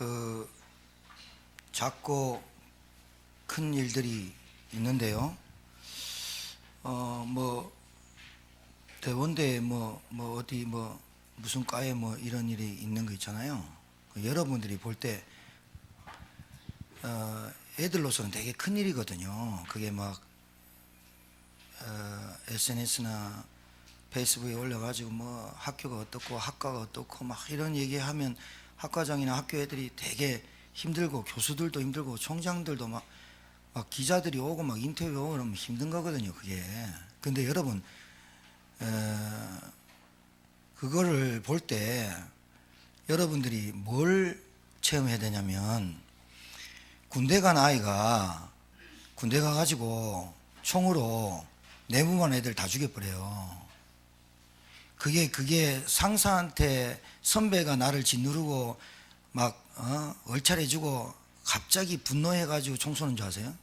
그 작고 큰 일들이 있는데요. 뭐 대원대에 어디 무슨 과에 이런 일이 있는 거 있잖아요. 여러분들이 볼 때 애들로서는 되게 큰 일이거든요. 그게 막 SNS나 페이스북에 올려가지고 학교가 어떻고 학과가 어떻고 막 이런 얘기하면 학과장이나 학교 애들이 되게 힘들고 교수들도 힘들고 총장들도 막 기자들이 오고 막 인터뷰 오고 그러면 힘든 거거든요, 그게. 근데 여러분 그거를 볼 때 여러분들이 뭘 체험해야 되냐면, 군대 간 아이가 군대 가가지고 총으로 내무반 애들 다 죽여버려요. 그게 상사한테 선배가 나를 짓누르고 막 얼차려주고 갑자기 분노해가지고 총 쏘는 줄 아세요?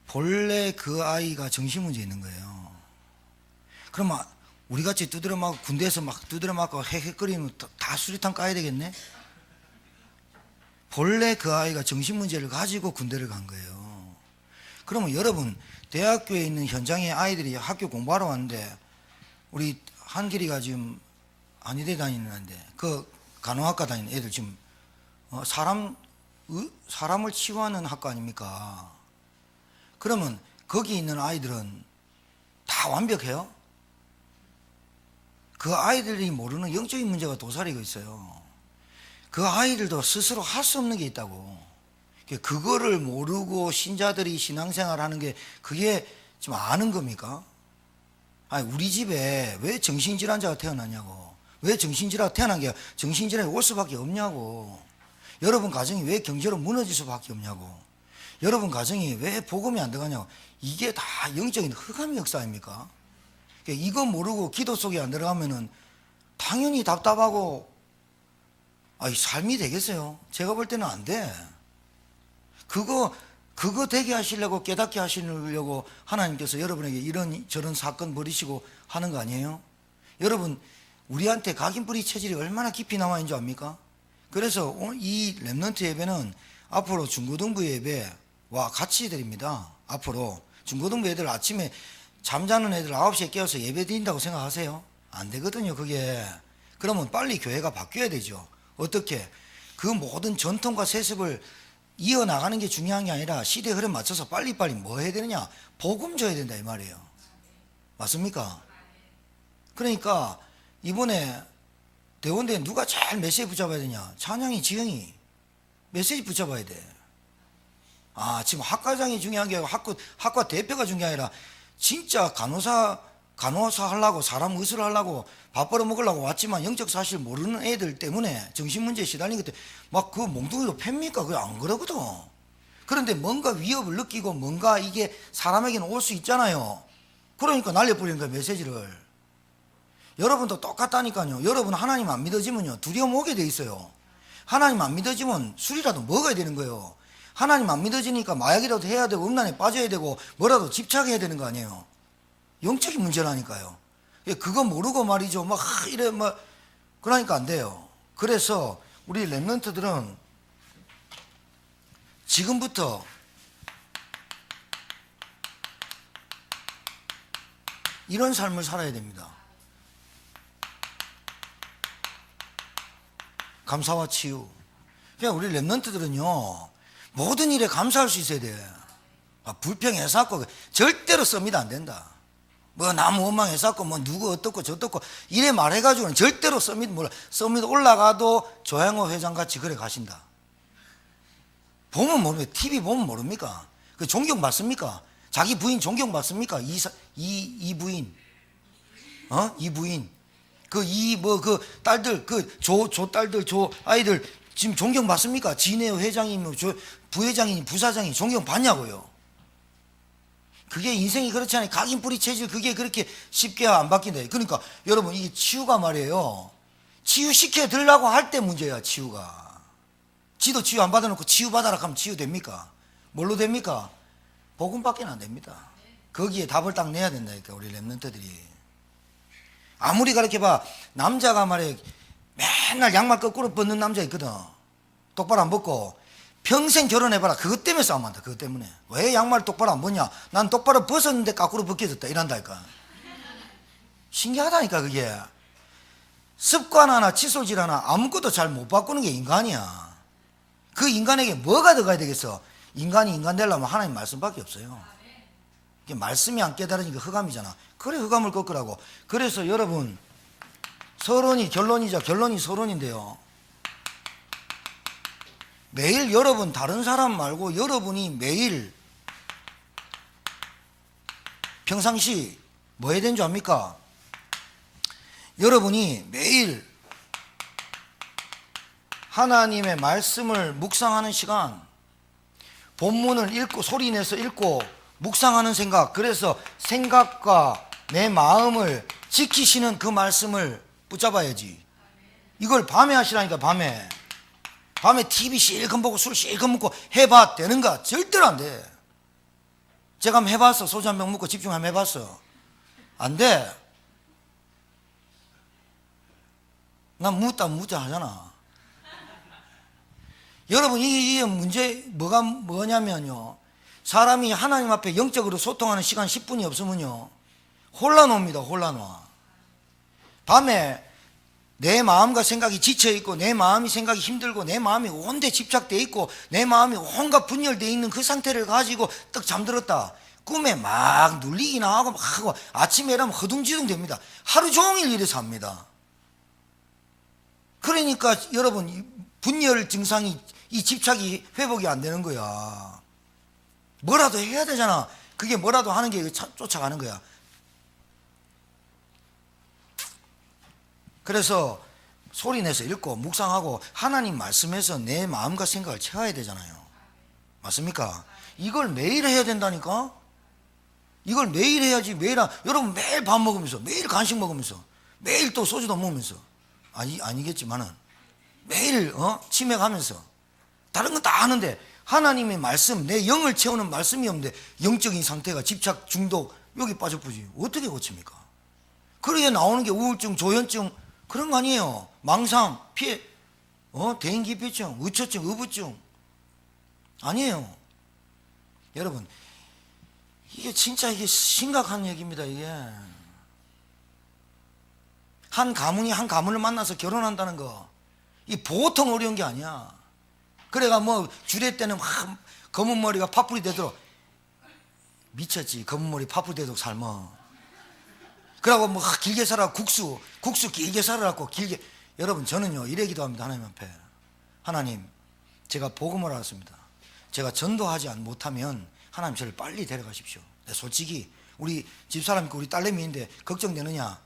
본래 그 아이가 정신문제 있는 거예요. 그러면 우리같이 두드려 맞고 군대에서 막 두드려 맞고 헥헥거리면 다 수리탄 까야 되겠네? 본래 그 아이가 정신문제를 가지고 군대를 간 거예요. 그러면 여러분, 대학교에 있는 현장에 아이들이 학교 공부하러 왔는데, 우리 한길이가 지금 한의대 다니는데 그 간호학과 다니는 애들 지금 사람을 치유하는 학과 아닙니까? 그러면 거기 있는 아이들은 다 완벽해요? 그 아이들이 모르는 영적인 문제가 도사리고 있어요. 그 아이들도 스스로 할 수 없는 게 있다고. 그거를 모르고 신자들이 신앙생활 하는 게 그게 지금 아는 겁니까? 아니, 우리 집에 왜 정신질환자가 태어나냐고. 왜 정신질환자가 태어난 게 정신질환이 올 수밖에 없냐고. 여러분 가정이 왜 경제로 무너질 수밖에 없냐고. 여러분 가정이 왜 복음이 안 들어가냐고. 이게 다 영적인 흑암의 역사 아닙니까? 이거 모르고 기도 속에 안 들어가면은 당연히 답답하고, 삶이 되겠어요? 제가 볼 때는 안 돼. 그거 되게 하시려고, 깨닫게 하시려고 하나님께서 여러분에게 이런 저런 사건 벌이시고 하는 거 아니에요? 여러분, 우리한테 각인뿌리 체질이 얼마나 깊이 남아있는 줄 압니까? 그래서 이 렘넌트 예배는 앞으로 중고등부 예배와 같이 드립니다. 앞으로 중고등부 애들 아침에 잠자는 애들 9시에 깨워서 예배 드린다고 생각하세요? 안 되거든요, 그게. 그러면 빨리 교회가 바뀌어야 되죠. 어떻게? 그 모든 전통과 세습을 이어나가는 게 중요한 게 아니라 시대 흐름 맞춰서 빨리빨리 뭐 해야 되느냐? 복음 줘야 된다 이 말이에요. 맞습니까? 그러니까 이번에 대원대에 누가 제일 메시지 붙잡아야 되냐? 찬양이, 지영이 메시지 붙잡아야 돼. 지금 학과장이 중요한 게 아니고 학과 대표가 중요한 게 아니라 진짜 간호사 하려고, 사람 의술을 하려고 밥 벌어 먹으려고 왔지만 영적 사실 모르는 애들 때문에 정신문제에 시달린 것들 막 그 몽둥이로 팹니까? 그게 안 그러거든. 그런데 뭔가 위협을 느끼고 뭔가 이게 사람에게는 올 수 있잖아요. 그러니까 날려버리는 거예요, 메시지를. 여러분도 똑같다니까요. 여러분 하나님 안 믿어지면요, 두려움 오게 돼 있어요. 하나님 안 믿어지면 술이라도 먹어야 되는 거예요. 하나님 안 믿어지니까 마약이라도 해야 되고 음란에 빠져야 되고 뭐라도 집착해야 되는 거 아니에요. 영적인 문제라니까요. 그거 모르고 말이죠. 그러니까 안 돼요. 그래서 우리 렘넌트들은 지금부터 이런 삶을 살아야 됩니다. 감사와 치유. 그냥 우리 렘넌트들은요, 모든 일에 감사할 수 있어야 돼. 불평해서고 절대로 썸이도 안 된다. 남 원망해서고 누구 어떻고 저떻고 이래 말해가지고는 절대로 서밋 올라가도 조양호 회장같이 그래 가신다. 보면 모르면 TV 보면 모릅니까? 그 존경받습니까? 자기 부인 존경받습니까? 이 부인 이 부인 그 딸들 조 딸들 조 아이들 지금 존경받습니까? 진해 회장이 부회장이니 부사장이 존경받냐고요. 그게 인생이 그렇지 않아요. 각인뿌리 체질 그게 그렇게 쉽게 안 바뀐다. 그러니까 여러분, 이게 치유가 말이에요. 치유시켜 들라고 할 때 문제야, 치유가. 지도 치유 안 받아놓고 치유받아라 하면 치유 됩니까? 뭘로 됩니까? 복음밖에 안 됩니다. 거기에 답을 딱 내야 된다니까, 우리 렘넌트들이. 아무리 가르쳐봐, 남자가 말이에요, 맨날 양말 거꾸로 벗는 남자 있거든. 똑바로 안 벗고 평생 결혼해봐라. 그것 때문에 싸움한다. 그것 때문에. 왜 양말 똑바로 안 벗냐? 난 똑바로 벗었는데 거꾸로 벗겨졌다. 이란다니까. 신기하다니까 그게. 습관 하나 칫솔질 하나 아무것도 잘 못 바꾸는 게 인간이야. 그 인간에게 뭐가 더 가야 되겠어? 인간이 인간 되려면 하나님 말씀밖에 없어요. 말씀이 안 깨달으니까 흑암이잖아. 그래 흑암을 꺾으라고. 그래서 여러분 서론이 결론이자 결론이 서론인데요, 매일 여러분 다른 사람 말고 여러분이 매일 평상시 뭐 해야 되는 줄 압니까? 여러분이 매일 하나님의 말씀을 묵상하는 시간, 본문을 읽고 소리내서 읽고 묵상하는 생각, 그래서 생각과 내 마음을 지키시는 그 말씀을 붙잡아야지. 이걸 밤에 하시라니까. 밤에 TV 실컷 보고 술 실컷 먹고 해봐 되는가? 절대로 안 돼. 제가 한번 해봤어. 소주 한 병 먹고 집중 한번 해봤어. 안 돼. 난 묻다 하잖아. 여러분 이게 문제 뭐냐면요, 사람이 하나님 앞에 영적으로 소통하는 시간 10분이 없으면요 혼란 옵니다. 혼란 와. 밤에 내 마음과 생각이 지쳐있고 내 마음이 생각이 힘들고 내 마음이 온데 집착되어 있고 내 마음이 온갖 분열되어 있는 그 상태를 가지고 떡 잠들었다. 꿈에 막 눌리기나 하고 막 하고 아침에 일하면 허둥지둥 됩니다. 하루 종일 이래서 합니다. 그러니까 여러분 분열 증상이, 이 집착이 회복이 안 되는 거야. 뭐라도 해야 되잖아. 그게 뭐라도 하는 게 쫓아가는 거야. 그래서 소리내서 읽고 묵상하고 하나님 말씀에서 내 마음과 생각을 채워야 되잖아요. 맞습니까? 이걸 매일 해야 된다니까. 이걸 매일 해야지. 여러분 매일 밥 먹으면서, 매일 간식 먹으면서, 매일 또 소주도 먹으면서, 아니겠지만은 매일 치맥하면서 다른 건 다 하는데 하나님의 말씀, 내 영을 채우는 말씀이 없는데 영적인 상태가 집착, 중독 여기 빠져버리지. 어떻게 고칩니까? 그러게 나오는 게 우울증, 조현증 그런 거 아니에요. 망상, 피해, 대인기피증, 의처증, 의부증 아니에요. 여러분 이게 진짜 이게 심각한 얘기입니다. 이게 한 가문이 한 가문을 만나서 결혼한다는 거, 이 보통 어려운 게 아니야. 그래가 뭐 주례 때는 막 검은 머리가 파뿌리 되도록 미쳤지. 검은 머리 파뿌리 되도록 삶아. 그러고 뭐 길게 살아. 국수 길게 살아갖고 길게. 여러분 저는요 이래 기도합니다. 하나님 앞에, 하나님 제가 복음을 알았습니다. 제가 전도하지 못하면 하나님 저를 빨리 데려가십시오. 솔직히 우리 집사람 있고 우리 딸내미인데 걱정되느냐?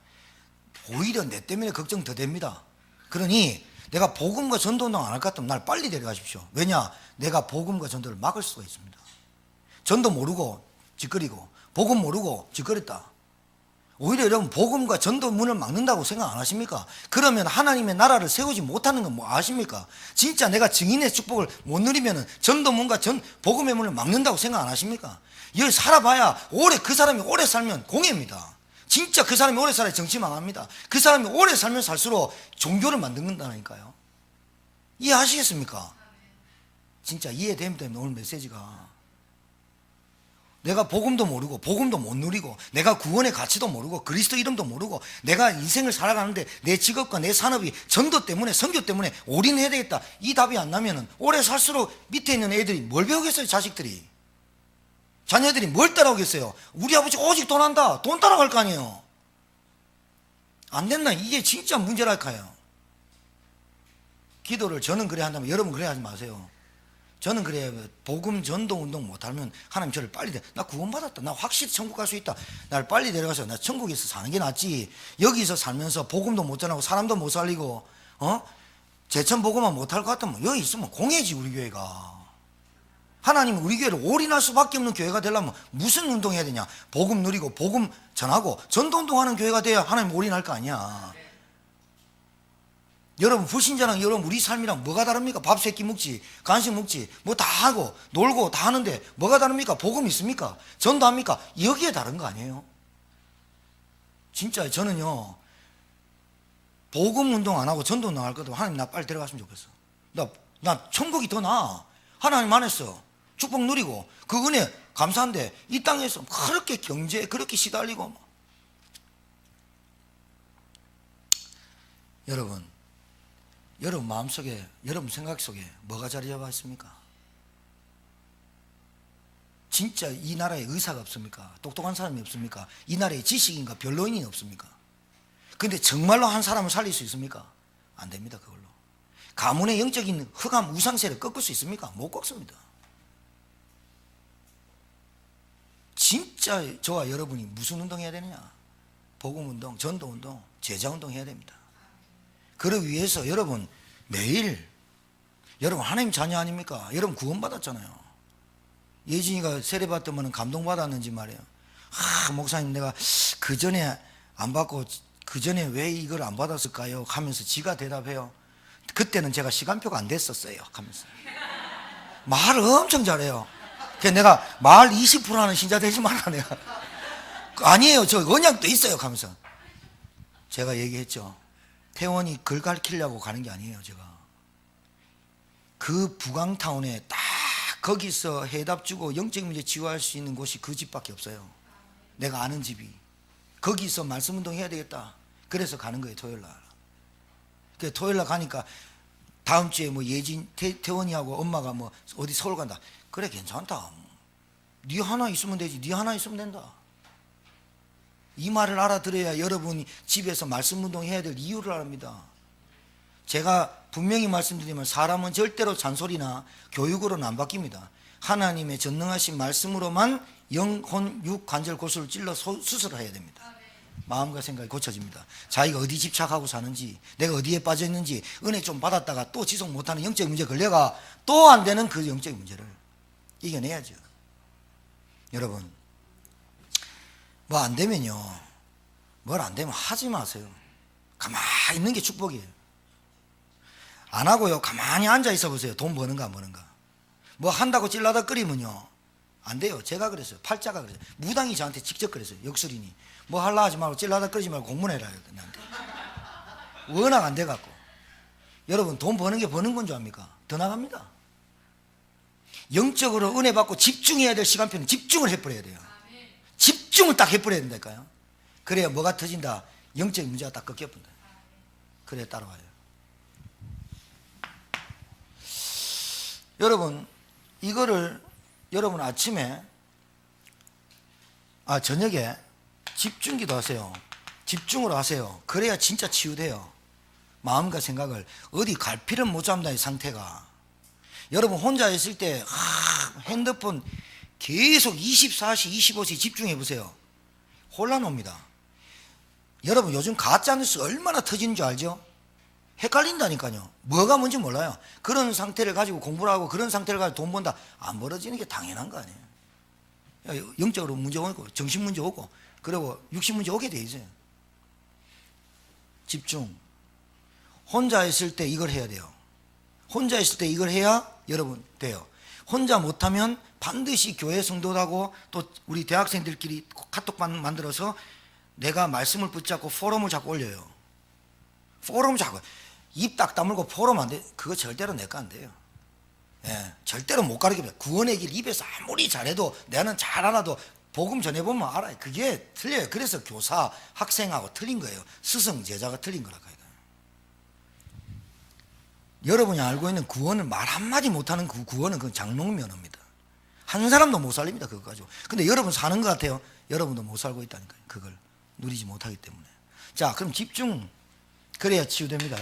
오히려 내 때문에 걱정 더 됩니다. 그러니 내가 복음과 전도 운동 안 할 것 같으면 날 빨리 데려가십시오. 왜냐? 내가 복음과 전도를 막을 수가 있습니다. 전도 모르고 짓거리고 복음 모르고 짓거렸다. 오히려 여러분 복음과 전도 문을 막는다고 생각 안 하십니까? 그러면 하나님의 나라를 세우지 못하는 건 뭐 아십니까? 진짜 내가 증인의 축복을 못 누리면 전도 문과 복음의 문을 막는다고 생각 안 하십니까? 여기 살아봐야 그 사람이 오래 살면 공예입니다. 진짜 그 사람이 오래 살아야 정치 망합니다. 그 사람이 오래 살면 살수록 종교를 만든다니까요. 이해하시겠습니까? 진짜 이해됩니다. 오늘 메시지가. 내가 복음도 모르고 복음도 못 누리고 내가 구원의 가치도 모르고 그리스도 이름도 모르고 내가 인생을 살아가는데 내 직업과 내 산업이 전도 때문에 선교 때문에 올인해야 되겠다. 이 답이 안 나면은 오래 살수록 밑에 있는 애들이 뭘 배우겠어요? 자식들이. 자녀들이 뭘 따라오겠어요? 우리 아버지 오직 돈 한다. 돈 따라갈 거 아니에요. 안 된다. 이게 진짜 문제랄까요. 기도를 저는 그래 한다면 여러분 그래 하지 마세요. 저는 그래요. 복음 전도 운동 못하면 하나님 저를 빨리 나 구원받았다. 나 확실히 천국 갈 수 있다. 날 빨리 데려가서 나 천국에서 사는 게 낫지. 여기서 살면서 복음도 못 전하고 사람도 못 살리고 제천 복음만 못할 것 같으면 여기 있으면 공예지. 우리 교회가. 하나님은 우리 교회를 올인할 수밖에 없는 교회가 되려면 무슨 운동해야 되냐? 복음 누리고 복음 전하고 전도 운동하는 교회가 돼야 하나님 올인할 거 아니야. 여러분 불신자랑 여러분 우리 삶이랑 뭐가 다릅니까? 밥 세끼 먹지, 간식 먹지, 뭐 다 하고 놀고 다 하는데 뭐가 다릅니까? 복음 있습니까? 전도합니까? 여기에 다른 거 아니에요? 진짜 저는요 복음 운동 안 하고 전도 운동 할 것도 하나님 나 빨리 데려갔으면 좋겠어. 나 나 천국이 더 나아. 하나님 안에서 축복 누리고 그 은혜 감사한데 이 땅에서 그렇게 경제에 그렇게 시달리고 여러분 마음속에, 여러분 생각 속에 뭐가 자리 잡아 있습니까? 진짜 이 나라에 의사가 없습니까? 똑똑한 사람이 없습니까? 이 나라에 지식인가 변론인이 없습니까? 근데 정말로 한 사람을 살릴 수 있습니까? 안 됩니다. 그걸로 가문의 영적인 흑암 우상세를 꺾을 수 있습니까? 못 꺾습니다. 진짜 저와 여러분이 무슨 운동 해야 되느냐? 복음운동, 전도운동, 제자운동 해야 됩니다. 그러기 위해서 여러분 매일, 여러분 하나님 자녀 아닙니까? 여러분 구원받았잖아요. 예진이가 세례받더면 감동받았는지 말이에요. 목사님 내가 그 전에 안 받고 그 전에 왜 이걸 안 받았을까요? 하면서 지가 대답해요. 그때는 제가 시간표가 안 됐었어요 하면서 말을 엄청 잘해요. 그래서 내가 말 20% 하는 신자 되지 마라 내가. 아니에요, 저 언약도 있어요 하면서 제가 얘기했죠. 태원이 글 가르치려고 가는 게 아니에요. 제가 그 부강타운에 딱 거기서 해답 주고 영적 문제 치유할 수 있는 곳이 그 집밖에 없어요. 내가 아는 집이. 거기서 말씀운동 해야 되겠다. 그래서 가는 거예요. 토요일날. 그래서 토요일날 가니까 다음 주에 뭐 예진 태원이하고 엄마가 뭐 어디 서울 간다. 그래 괜찮다. 네 하나 있으면 되지. 네 하나 있으면 된다. 이 말을 알아들어야 여러분이 집에서 말씀운동 해야 될 이유를 압니다. 제가 분명히 말씀드리면 사람은 절대로 잔소리나 교육으로는 안 바뀝니다. 하나님의 전능하신 말씀으로만 영혼, 육, 관절, 고수를 찔러 수술을 해야 됩니다. 마음과 생각이 고쳐집니다. 자기가 어디 집착하고 사는지, 내가 어디에 빠져 있는지, 은혜 좀 받았다가 또 지속 못하는 영적 문제 걸려가 또 안 되는 그 영적 문제를 이겨내야죠. 여러분, 뭐 안 되면요, 뭘 안 되면 하지 마세요. 가만히 있는 게 축복이에요. 안 하고요, 가만히 앉아 있어 보세요. 돈 버는가 안 버는가. 뭐 한다고 찔러다 끓이면요 안 돼요. 제가 그랬어요. 팔자가 그랬어요. 무당이 저한테 직접 그랬어요. 역술이니 뭐 할라 하지 말고 찔러다 끓이지 말고 공문해라 나한테. 워낙 안 돼갖고. 여러분 돈 버는 게 버는 건 줄 압니까? 더 나갑니다. 영적으로 은혜 받고 집중해야 될 시간표는 집중을 해버려야 돼요. 집중을 딱 해버려야 된다니까요. 그래야 뭐가 터진다, 영적인 문제가 딱 꺾여본다. 그래야 따라와요. 여러분 이거를 여러분 아침에 저녁에 집중기도 하세요. 집중으로 하세요. 그래야 진짜 치유돼요. 마음과 생각을 어디 갈피를 못 잡는다. 이 상태가. 여러분 혼자 있을 때 핸드폰 계속 24시 25시 집중해 보세요. 혼란 옵니다. 여러분 요즘 가짜뉴스 얼마나 터지는 줄 알죠? 헷갈린다니까요. 뭐가 뭔지 몰라요. 그런 상태를 가지고 공부를 하고 그런 상태를 가지고 돈 번다. 안 벌어지는 게 당연한 거 아니에요. 영적으로 문제 오고 정신 문제 오고 그리고 육신 문제 오게 돼 있어요. 집중. 혼자 있을 때 이걸 해야 돼요. 혼자 있을 때 이걸 해야 여러분 돼요. 혼자 못하면 반드시 교회 성도하고 또 우리 대학생들끼리 카톡방 만들어서 내가 말씀을 붙잡고 포럼을 자꾸 올려요. 포럼 자꾸 입 딱 다물고 포럼 안 돼. 그거 절대로 내 거 안 돼요. 예, 절대로 못 가르쳐요. 구원의 길 입에서 아무리 잘해도 나는 잘 알아도 복음 전해보면 알아요. 그게 틀려요. 그래서 교사, 학생하고 틀린 거예요. 스승, 제자가 틀린 거라. 여러분이 알고 있는 구원을 말 한마디 못하는 그 구원은 그건 장롱면허입니다. 한 사람도 못 살립니다. 그거 가지고. 근데 여러분 사는 것 같아요. 여러분도 못 살고 있다니까요. 그걸 누리지 못하기 때문에. 자, 그럼 집중. 그래야 치유됩니다.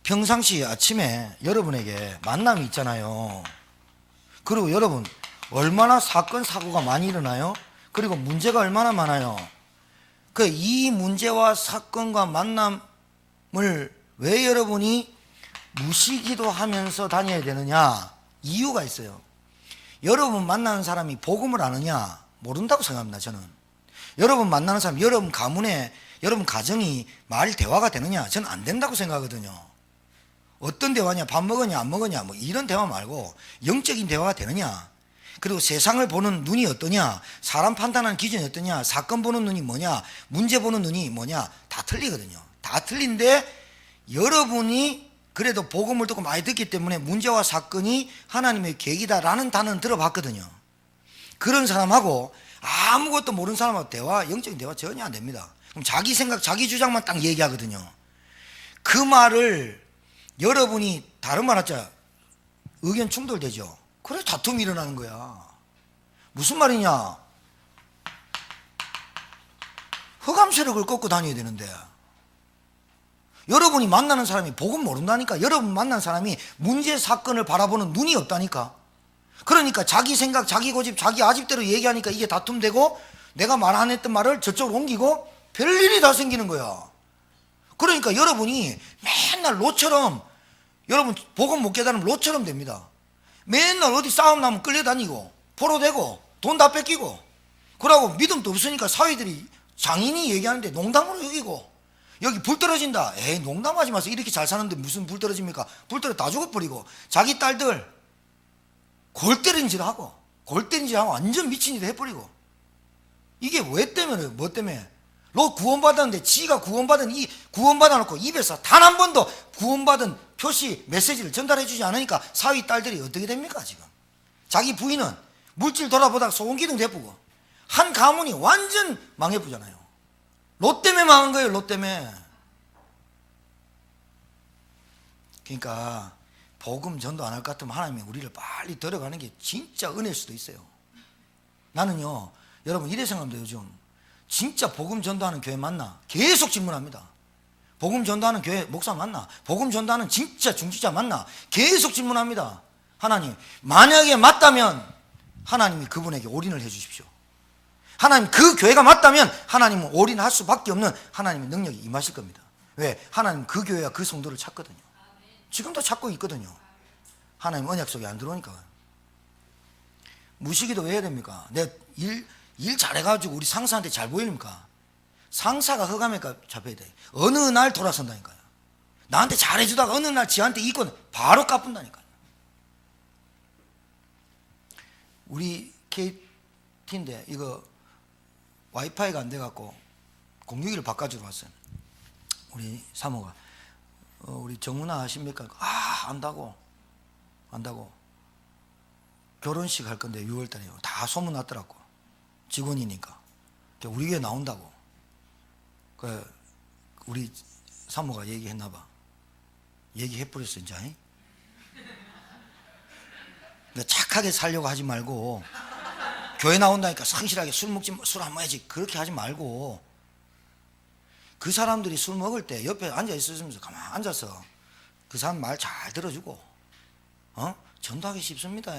평상시 아침에 여러분에게 만남이 있잖아요. 그리고 여러분 얼마나 사건 사고가 많이 일어나요? 그리고 문제가 얼마나 많아요? 이 문제와 사건과 만남을 왜 여러분이 무시기도 하면서 다녀야 되느냐? 이유가 있어요. 여러분 만나는 사람이 복음을 아느냐? 모른다고 생각합니다. 저는 여러분 만나는 사람, 여러분 가문에, 여러분 가정이 말 대화가 되느냐? 저는 안 된다고 생각하거든요. 어떤 대화냐? 밥 먹었냐 안 먹었냐 뭐 이런 대화 말고 영적인 대화가 되느냐? 그리고 세상을 보는 눈이 어떠냐? 사람 판단하는 기준이 어떠냐? 사건 보는 눈이 뭐냐? 문제 보는 눈이 뭐냐? 다 틀리거든요. 다 틀린데 여러분이 그래도 복음을 듣고 많이 듣기 때문에 문제와 사건이 하나님의 계획이다라는 단어는 들어봤거든요. 그런 사람하고 아무것도 모르는 사람하고 영적인 대화 전혀 안 됩니다. 그럼 자기 생각, 자기 주장만 딱 얘기하거든요. 그 말을 여러분이 다른 말 하자 의견 충돌되죠. 그래서 다툼이 일어나는 거야. 무슨 말이냐? 흑암 세력을 꺾고 다녀야 되는데 여러분이 만나는 사람이 복음 모른다니까. 여러분 만난 사람이 문제 사건을 바라보는 눈이 없다니까. 그러니까 자기 생각, 자기 고집, 자기 아집대로 얘기하니까 이게 다툼되고 내가 말 안 했던 말을 저쪽으로 옮기고 별일이 다 생기는 거야. 그러니까 여러분이 맨날 로처럼, 여러분 복음 못 깨달으면 로처럼 됩니다. 맨날 어디 싸움 나면 끌려다니고 포로되고 돈 다 뺏기고 그러고 믿음도 없으니까 사회들이 장인이 얘기하는데 농담으로 여기고 여기 불 떨어진다. 에이 농담하지 마세요. 이렇게 잘 사는데 무슨 불 떨어집니까? 불 떨어 다 죽어버리고 자기 딸들 골 때린 짓 하고 완전 미친 짓 해버리고 이게 왜 때문에 뭐 때문에 너 구원받았는데 지가 구원받아놓고 입에서 단 한 번도 구원받은 표시 메시지를 전달해 주지 않으니까 사위 딸들이 어떻게 됩니까 지금? 자기 부인은 물질 돌아보다가 소원기둥 대쁘고 한 가문이 완전 망해보잖아요. 로 때문에 망한 거예요. 로 때문에. 그러니까 복음 전도 안 할 것 같으면 하나님이 우리를 빨리 들어가는 게 진짜 은혜일 수도 있어요. 나는요 여러분 이래 생각합니다. 요즘 진짜 복음 전도하는 교회 맞나? 계속 질문합니다. 복음 전도하는 교회 목사 맞나? 복음 전도하는 진짜 중직자 맞나? 계속 질문합니다. 하나님 만약에 맞다면 하나님이 그분에게 올인을 해 주십시오. 하나님 그 교회가 맞다면 하나님은 올인할 수밖에 없는 하나님의 능력이 임하실 겁니다. 왜? 하나님 그 교회와 그 성도를 찾거든요. 지금도 찾고 있거든요. 하나님 언약 속에 안 들어오니까. 무시기도 왜 해야 됩니까? 내가 일 잘해가지고 우리 상사한테 잘 보이니까 상사가 흑암에가 잡혀야 돼. 어느 날 돌아선다니까요. 나한테 잘해주다가 어느 날 지한테 이권 바로 갚은다니까요. 우리 KT인데 이거 와이파이가 안 돼갖고 공유기를 바꿔주러 왔어요. 우리 사모가 우리 정문아 아십니까? 안다고 결혼식 할 건데 6월달에 다 소문 났더라고. 직원이니까 우리 교회 나온다고. 우리 사모가 얘기했나봐. 얘기해버렸어 이제. 착하게 살려고 하지 말고 교회 나온다니까 성실하게 술 안 먹어야지 그렇게 하지 말고 그 사람들이 술 먹을 때 옆에 앉아 있으면서 가만히 앉아서 그 사람 말 잘 들어주고 전도하기 쉽습니다.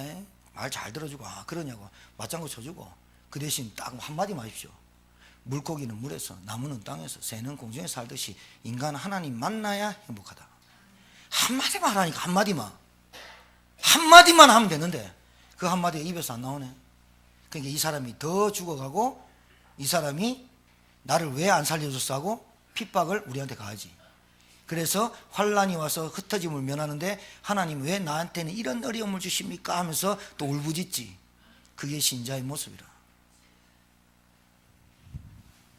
말 잘 들어주고 그러냐고 맞장구 쳐주고 그 대신 딱 한마디만 하십시오. 물고기는 물에서 나무는 땅에서 새는 공중에 살듯이 인간은 하나님 만나야 행복하다. 한마디만 하라니까 한마디만 하면 되는데 그 한마디가 입에서 안 나오네. 그러니까 이 사람이 더 죽어가고 이 사람이 나를 왜 안 살려줬어 하고 핍박을 우리한테 가하지. 그래서 환란이 와서 흩어짐을 면하는데 하나님 왜 나한테는 이런 어려움을 주십니까 하면서 또 울부짖지. 그게 신자의 모습이라.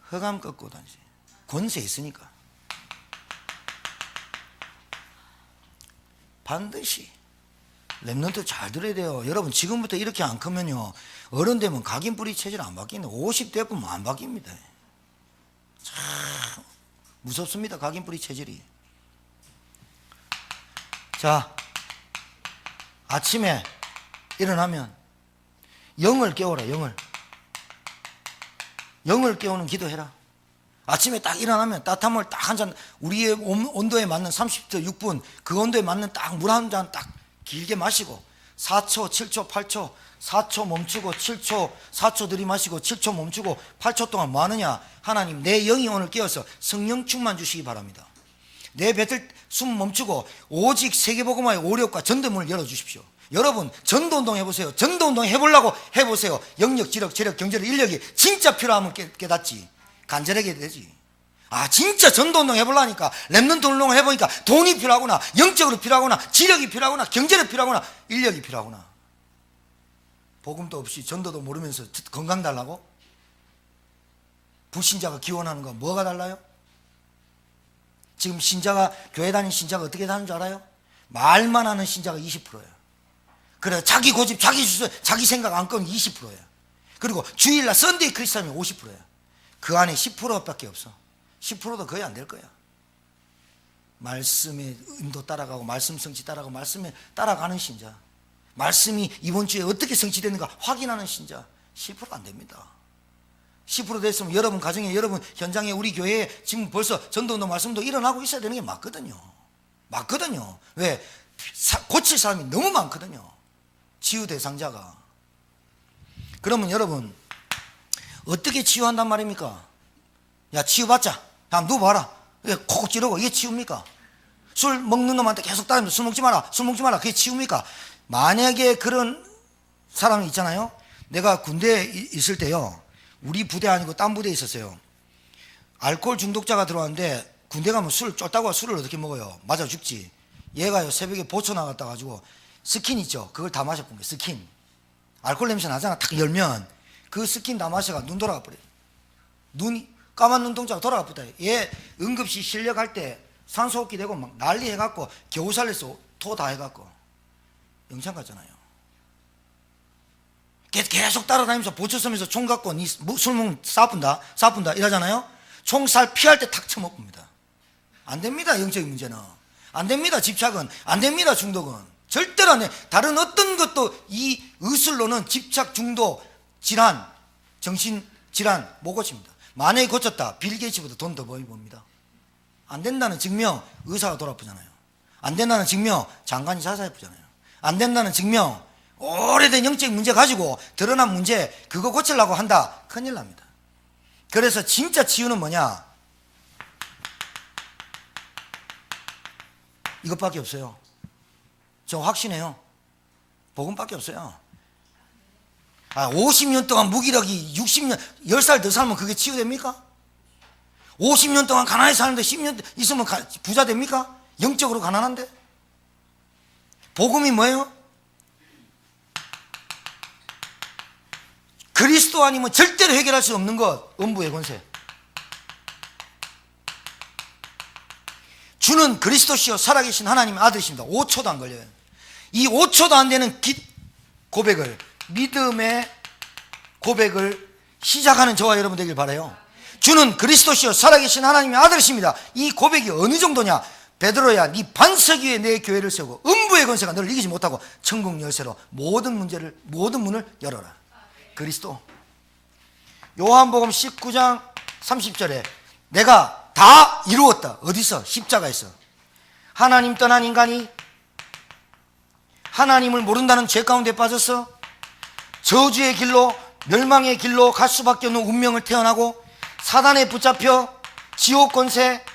흑암 꺾고 다니지. 권세 있으니까 반드시 렘넌트 잘 들어야 돼요. 여러분 지금부터 이렇게 안 크면요 어른 되면 각인 뿌리 체질 안 바뀌는데 50대 보면 안 바뀝니다. 참 무섭습니다. 각인 뿌리 체질이. 자 아침에 일어나면 영을 깨워라. 영을 깨우는 기도해라. 아침에 딱 일어나면 따뜻한 물 딱 한 잔 우리의 온도에 맞는 30도 6분 그 온도에 맞는 딱 물 한 잔 딱 길게 마시고 4초 7초 8초 4초 멈추고 7초 4초 들이마시고 7초 멈추고 8초 동안 뭐 하느냐. 하나님 내 영이 오늘 깨어서 성령 충만 주시기 바랍니다. 내 뱉을 숨 멈추고 오직 세계복음화의 오력과 전도문을 열어주십시오. 여러분 전도운동 해보세요. 전도운동 해보려고 해보세요. 영력 지력 재력 경제력 인력이 진짜 필요하면 깨닫지. 간절하게 되지. 진짜 전도운동 해보려니까 렘넌트 운동을 해보니까 돈이 필요하구나. 영적으로 필요하구나. 지력이 필요하구나. 경제력 필요하구나. 인력이 필요하구나. 복음도 없이 전도도 모르면서 건강 달라고? 불신자가 기원하는 거 뭐가 달라요? 지금 신자가, 교회 다니는 신자가 어떻게 사는 줄 알아요? 말만 하는 신자가 20%예요. 그래, 자기 고집, 자기 주소, 자기 생각 안건 20%예요. 그리고 주일날 썬데이 크리스찬이 50%예요. 그 안에 10%밖에 없어. 10%도 거의 안 될 거야. 말씀의 인도 따라가고, 말씀 성취 따라가고, 말씀에 따라가는 신자, 말씀이 이번 주에 어떻게 성취되는가 확인하는 신자 10%안 됩니다. 10% 됐으면 여러분 가정에, 여러분 현장에, 우리 교회에 지금 벌써 전도도 말씀도 일어나고 있어야 되는 게 맞거든요. 맞거든요. 왜? 고칠 사람이 너무 많거든요. 치유 대상자가. 그러면 여러분 어떻게 치유한단 말입니까? 야, 치유받자. 한번 누워봐라. 콕콕 찌르고 이게 치유입니까? 술 먹는 놈한테 계속 따르면서 술 먹지 마라, 술 먹지 마라. 그게 치유입니까? 만약에 그런 사람이 있잖아요. 내가 군대에 있을 때요, 우리 부대 아니고 딴 부대에 있었어요. 알코올 중독자가 들어왔는데, 군대 가면 술 쫄다고 술을 어떻게 먹어요? 맞아 죽지. 얘가요, 새벽에 보초 나갔다 가지고 스킨 있죠, 그걸 다 마셔본 거예요. 스킨. 알코올 냄새 나잖아. 탁 열면 그 스킨 다 마셔가 눈 돌아가 버려요. 눈이, 까만 눈동자가 돌아가 버려요. 얘 응급실 실려갈 때 산소호흡기 되고 막 난리 해갖고 겨우 살려서 토 다 해갖고 영창 갔잖아요. 계속 따라다니면서 보초 쓰면서 총 갖고 술 먹으면 싸분다 이러잖아요. 총살 피할 때 탁 쳐먹습니다. 안 됩니다. 영적인 문제는 안 됩니다. 집착은 안 됩니다. 중독은 절대로 안 돼. 다른 어떤 것도 이 의술로는 집착, 중독, 질환, 정신질환 못 고칩니다. 만약에 고쳤다, 빌 게이츠보다 돈 더 벌이 봅니다. 안 된다는 증명, 의사가 돌아프잖아요. 안 된다는 증명, 장관이 자살해보잖아요. 안 된다는 증명, 오래된 영적인 문제 가지고 드러난 문제, 그거 고치려고 한다, 큰일 납니다. 그래서 진짜 치유는 뭐냐? 이것밖에 없어요. 저 확신해요. 복음밖에 없어요. 50년 동안 무기력이 60년, 10살 더 살면 그게 치유됩니까? 50년 동안 가난하게 사는데 10년 있으면 부자 됩니까? 영적으로 가난한데? 복음이 뭐예요? 그리스도 아니면 절대로 해결할 수 없는 것, 음부의 권세. 주는 그리스도시요 살아계신 하나님의 아들이십니다. 5초도 안 걸려요. 이 5초도 안 되는 고백을, 믿음의 고백을 시작하는 저와 여러분 되길 바라요. 주는 그리스도시요 살아계신 하나님의 아들이십니다. 이 고백이 어느 정도냐? 베드로야, 네 반석 위에 내 교회를 세우고 음부의 권세가 너를 이기지 못하고 천국 열쇠로 모든 문을 열어라. 그리스도. 요한복음 19장 30절에 내가 다 이루었다. 어디서? 십자가에서. 하나님 떠난 인간이 하나님을 모른다는 죄 가운데 빠져서 저주의 길로, 멸망의 길로 갈 수밖에 없는 운명을 태어나고, 사단에 붙잡혀 지옥 권세,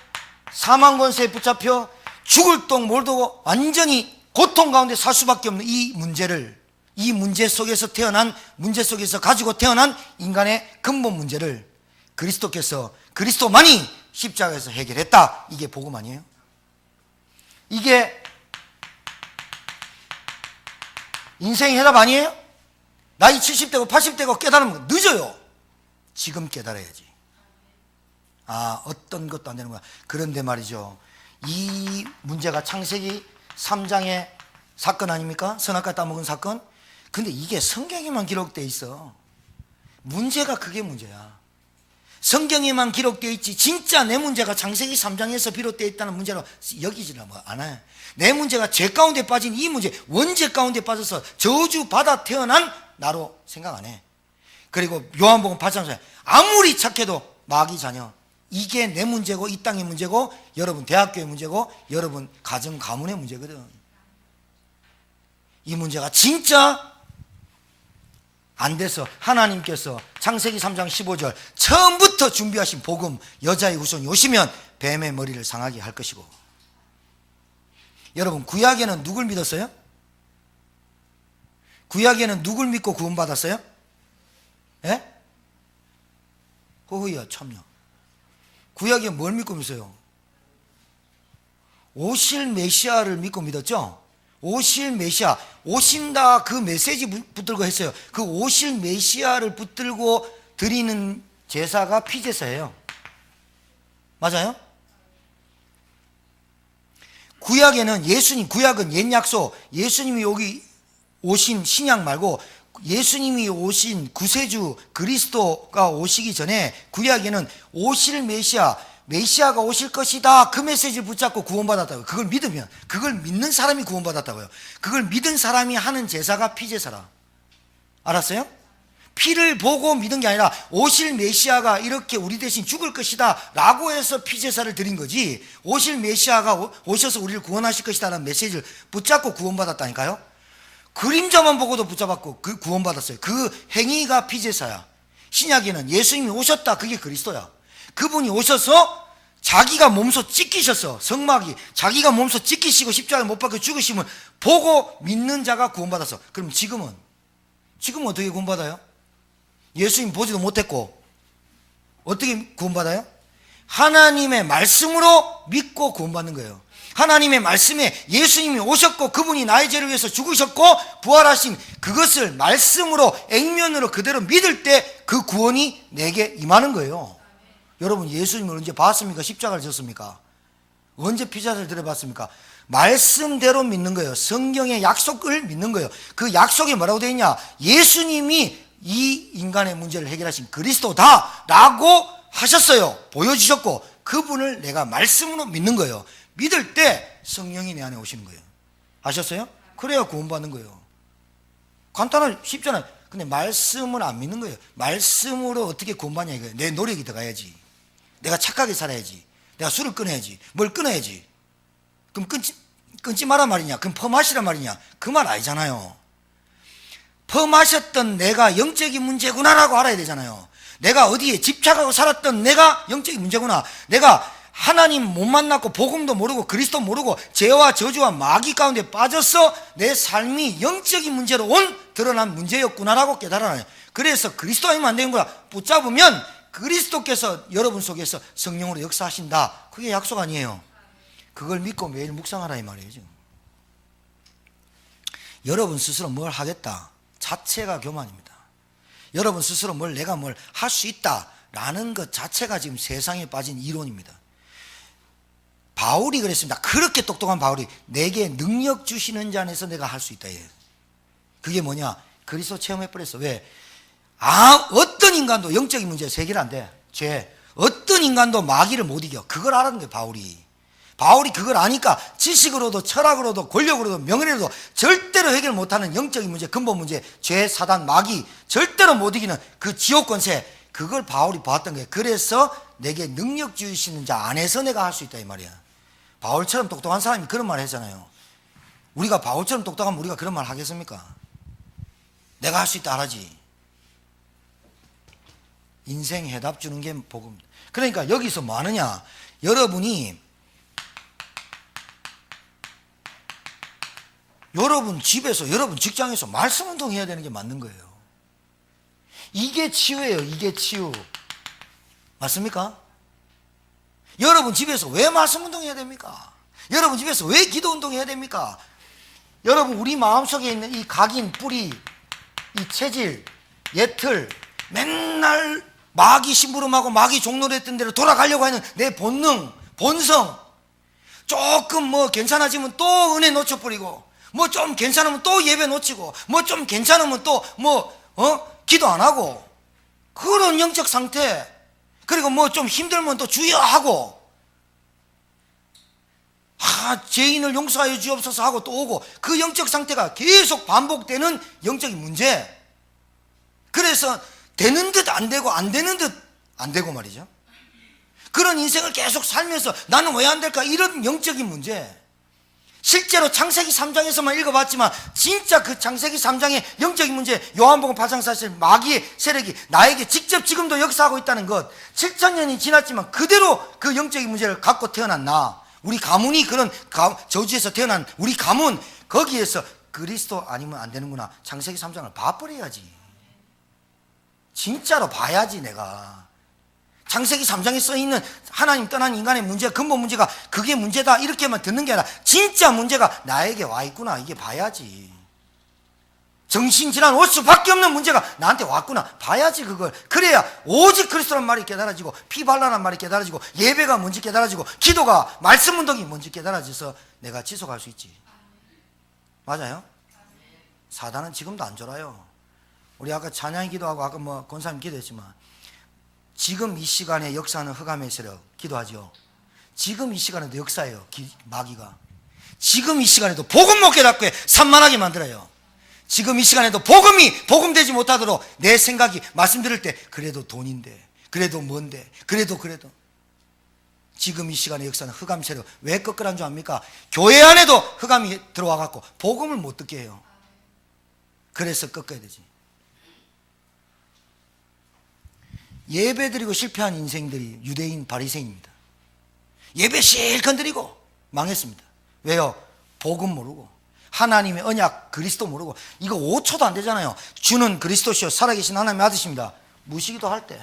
사망 권세에 붙잡혀 죽을 똥 몰두고 완전히 고통 가운데 살 수밖에 없는 이 문제를, 이 문제 속에서 태어난, 문제 속에서 가지고 태어난 인간의 근본 문제를 그리스도께서, 그리스도만이 십자가에서 해결했다. 이게 복음 아니에요? 이게 인생의 해답 아니에요? 나이 70대고 80대고 깨달으면 늦어요. 지금 깨달아야지. 어떤 것도 안 되는 거야. 그런데 말이죠, 이 문제가 창세기 3장의 사건 아닙니까? 선악과 따먹은 사건. 근데 이게 성경에만 기록되어 있어. 문제가 그게 문제야. 성경에만 기록되어 있지 진짜 내 문제가 창세기 3장에서 비롯되어 있다는 문제로 여기지를 않아요. 내 문제가 죄 가운데 빠진 이 문제, 원죄 가운데 빠져서 저주받아 태어난 나로 생각 안 해. 그리고 요한복음 8장에 아무리 착해도 마귀 자녀, 이게 내 문제고, 이 땅의 문제고, 여러분 대학교의 문제고, 여러분 가정 가문의 문제거든. 이 문제가 진짜 안 돼서 하나님께서 창세기 3장 15절 처음부터 준비하신 복음, 여자의 후손이 오시면 뱀의 머리를 상하게 할 것이고. 여러분 구약에는 누굴 믿었어요? 구약에는 누굴 믿고 구원받았어요? 예? 허허이야 참요. 구약에 뭘 믿고 믿어요? 오실 메시아를 믿고 믿었죠? 오실 메시아, 오신다 그 메시지 붙들고 했어요. 그 오실 메시아를 붙들고 드리는 제사가 피제사예요. 맞아요? 구약에는 예수님, 구약은 옛 약속, 예수님이 여기 오신 신약 말고 예수님이 오신 구세주 그리스도가 오시기 전에 구약에는 오실 메시아가 오실 것이다, 그 메시지를 붙잡고 구원받았다고요. 그걸 믿으면, 그걸 믿는 사람이 구원받았다고요. 그걸 믿은 사람이 하는 제사가 피제사라. 알았어요? 피를 보고 믿은 게 아니라 오실 메시아가 이렇게 우리 대신 죽을 것이다 라고 해서 피제사를 드린 거지, 오실 메시아가 오셔서 우리를 구원하실 것이다 라는 메시지를 붙잡고 구원받았다니까요. 그림자만 보고도 붙잡았고 그 구원받았어요. 그 행위가 피제사야. 신약에는 예수님이 오셨다, 그게 그리스도야. 그분이 오셔서 자기가 몸소 찢기셨어. 성막이 자기가 몸소 찢기시고 십자가에 못 박혀 죽으심을 보고 믿는 자가 구원받았어. 그럼 지금은 어떻게 구원받아요? 예수님 보지도 못했고 어떻게 구원받아요? 하나님의 말씀으로 믿고 구원받는 거예요. 하나님의 말씀에 예수님이 오셨고 그분이 나의 죄를 위해서 죽으셨고 부활하신 그것을 말씀으로 액면으로 그대로 믿을 때 그 구원이 내게 임하는 거예요. 여러분, 예수님을 언제 봤습니까? 십자가를 졌습니까? 언제 피자를 들어봤습니까? 말씀대로 믿는 거예요. 성경의 약속을 믿는 거예요. 그 약속이 뭐라고 되어 있냐? 예수님이 이 인간의 문제를 해결하신 그리스도다 라고 하셨어요. 보여주셨고 그분을 내가 말씀으로 믿는 거예요. 믿을 때 성령이 내 안에 오시는 거예요. 아셨어요? 그래야 구원받는 거예요. 간단하게 쉽잖아요. 근데 말씀을 안 믿는 거예요. 말씀으로 어떻게 구원받냐 이거예요. 내 노력이 들어가야지. 내가 착하게 살아야지. 내가 술을 끊어야지. 뭘 끊어야지. 그럼 끊지 마라 말이냐? 그럼 퍼마시란 말이냐? 그 말 아니잖아요. 퍼마셨던 내가 영적인 문제구나라고 알아야 되잖아요. 내가 어디에 집착하고 살았던 내가 영적인 문제구나. 내가 하나님 못 만났고 복음도 모르고 그리스도 모르고 죄와 저주와 마귀 가운데 빠져서 내 삶이 영적인 문제로 드러난 문제였구나라고 깨달아요. 그래서 그리스도 아니면 안 되는 거야. 붙잡으면 그리스도께서 여러분 속에서 성령으로 역사하신다. 그게 약속 아니에요. 그걸 믿고 매일 묵상하라 이 말이에요. 지금. 여러분 스스로 뭘 하겠다 자체가 교만입니다. 여러분 스스로 내가 뭘 할 수 있다라는 것 자체가 지금 세상에 빠진 이론입니다. 바울이 그랬습니다. 그렇게 똑똑한 바울이 내게 능력 주시는 자 안에서 내가 할 수 있다. 그게 뭐냐? 그리스도 체험해버렸어. 왜? 어떤 인간도 영적인 문제에서 해결 안 돼. 죄. 어떤 인간도 마귀를 못 이겨. 그걸 알았는 거예요. 바울이 그걸 아니까 지식으로도 철학으로도 권력으로도 명예로도 절대로 해결 못하는 영적인 문제, 근본 문제, 죄, 사단, 마귀 절대로 못 이기는 그 지옥 권세, 그걸 바울이 봤던 거예요. 그래서 내게 능력 주시는 자 안에서 내가 할 수 있다 이 말이야. 바울처럼 똑똑한 사람이 그런 말 했잖아요. 우리가 바울처럼 똑똑하면 우리가 그런 말 하겠습니까? 내가 할 수 있다 하지. 인생 해답 주는 게 복음. 그러니까 여기서 뭐 하느냐? 여러분 집에서, 여러분 직장에서 말씀 운동해야 되는 게 맞는 거예요. 이게 치유예요. 이게 치유. 맞습니까? 여러분 집에서 왜 말씀 운동해야 됩니까? 여러분 집에서 왜 기도 운동해야 됩니까? 여러분 우리 마음속에 있는 이 각인, 뿌리, 이 체질, 예틀, 맨날 마귀 심부름하고 마귀 종노릇했던 대로 돌아가려고 하는 내 본능, 본성, 조금 괜찮아지면 또 은혜 놓쳐버리고, 좀 괜찮으면 또 예배 놓치고, 좀 괜찮으면 또 기도 안 하고, 그런 영적 상태. 그리고 좀 힘들면 또 주여하고, 죄인을 용서하여 주옵소서 하고 또 오고, 그 영적 상태가 계속 반복되는 영적인 문제. 그래서 되는 듯 안 되고 안 되는 듯 안 되고 말이죠. 그런 인생을 계속 살면서 나는 왜 안 될까? 이런 영적인 문제. 실제로 창세기 3장에서만 읽어봤지만 진짜 그 창세기 3장의 영적인 문제, 요한복음 8장 사실 마귀의 세력이 나에게 직접 지금도 역사하고 있다는 것. 7,000년이 지났지만 그대로 그 영적인 문제를 갖고 태어난 나, 우리 가문이 그런 저주에서 태어난 우리 가문, 거기에서 그리스도 아니면 안 되는구나. 창세기 3장을 봐버려야지. 진짜로 봐야지. 내가 창세기 3장에 써있는 하나님 떠난 인간의 문제, 근본 문제가 그게 문제다 이렇게만 듣는 게 아니라 진짜 문제가 나에게 와 있구나, 이게 봐야지. 정신질환 올 수밖에 없는 문제가 나한테 왔구나. 봐야지 그걸. 그래야 오직 그리스도란 말이 깨달아지고 피 발라란 말이 깨달아지고 예배가 뭔지 깨달아지고 기도가 말씀 운동이 뭔지 깨달아져서 내가 지속할 수 있지. 맞아요? 사단은 지금도 안 졸아요. 우리 아까 찬양 기도하고 아까 뭐 권사님 기도했지만 지금 이 시간에 역사하는 흑암의 세력 기도하죠. 지금 이 시간에도 역사예요. 마귀가 지금 이 시간에도 복음 못 깨닫고 산만하게 만들어요. 지금 이 시간에도 복음되지 못하도록 내 생각이 말씀 들을 때 그래도 돈인데 그래도 뭔데 그래도 지금 이 시간에 역사는 흑암 세력 왜 꺾으란 줄 압니까? 교회 안에도 흑암이 들어와 갖고 복음을 못 듣게 해요. 그래서 꺾어야 되지. 예배 드리고 실패한 인생들이 유대인 바리새인입니다. 예배 실컷 드리고 망했습니다. 왜요? 복음 모르고 하나님의 언약 그리스도 모르고. 이거 5초도 안 되잖아요. 주는 그리스도시요 살아계신 하나님의 아드십니다. 무시기도 할 때,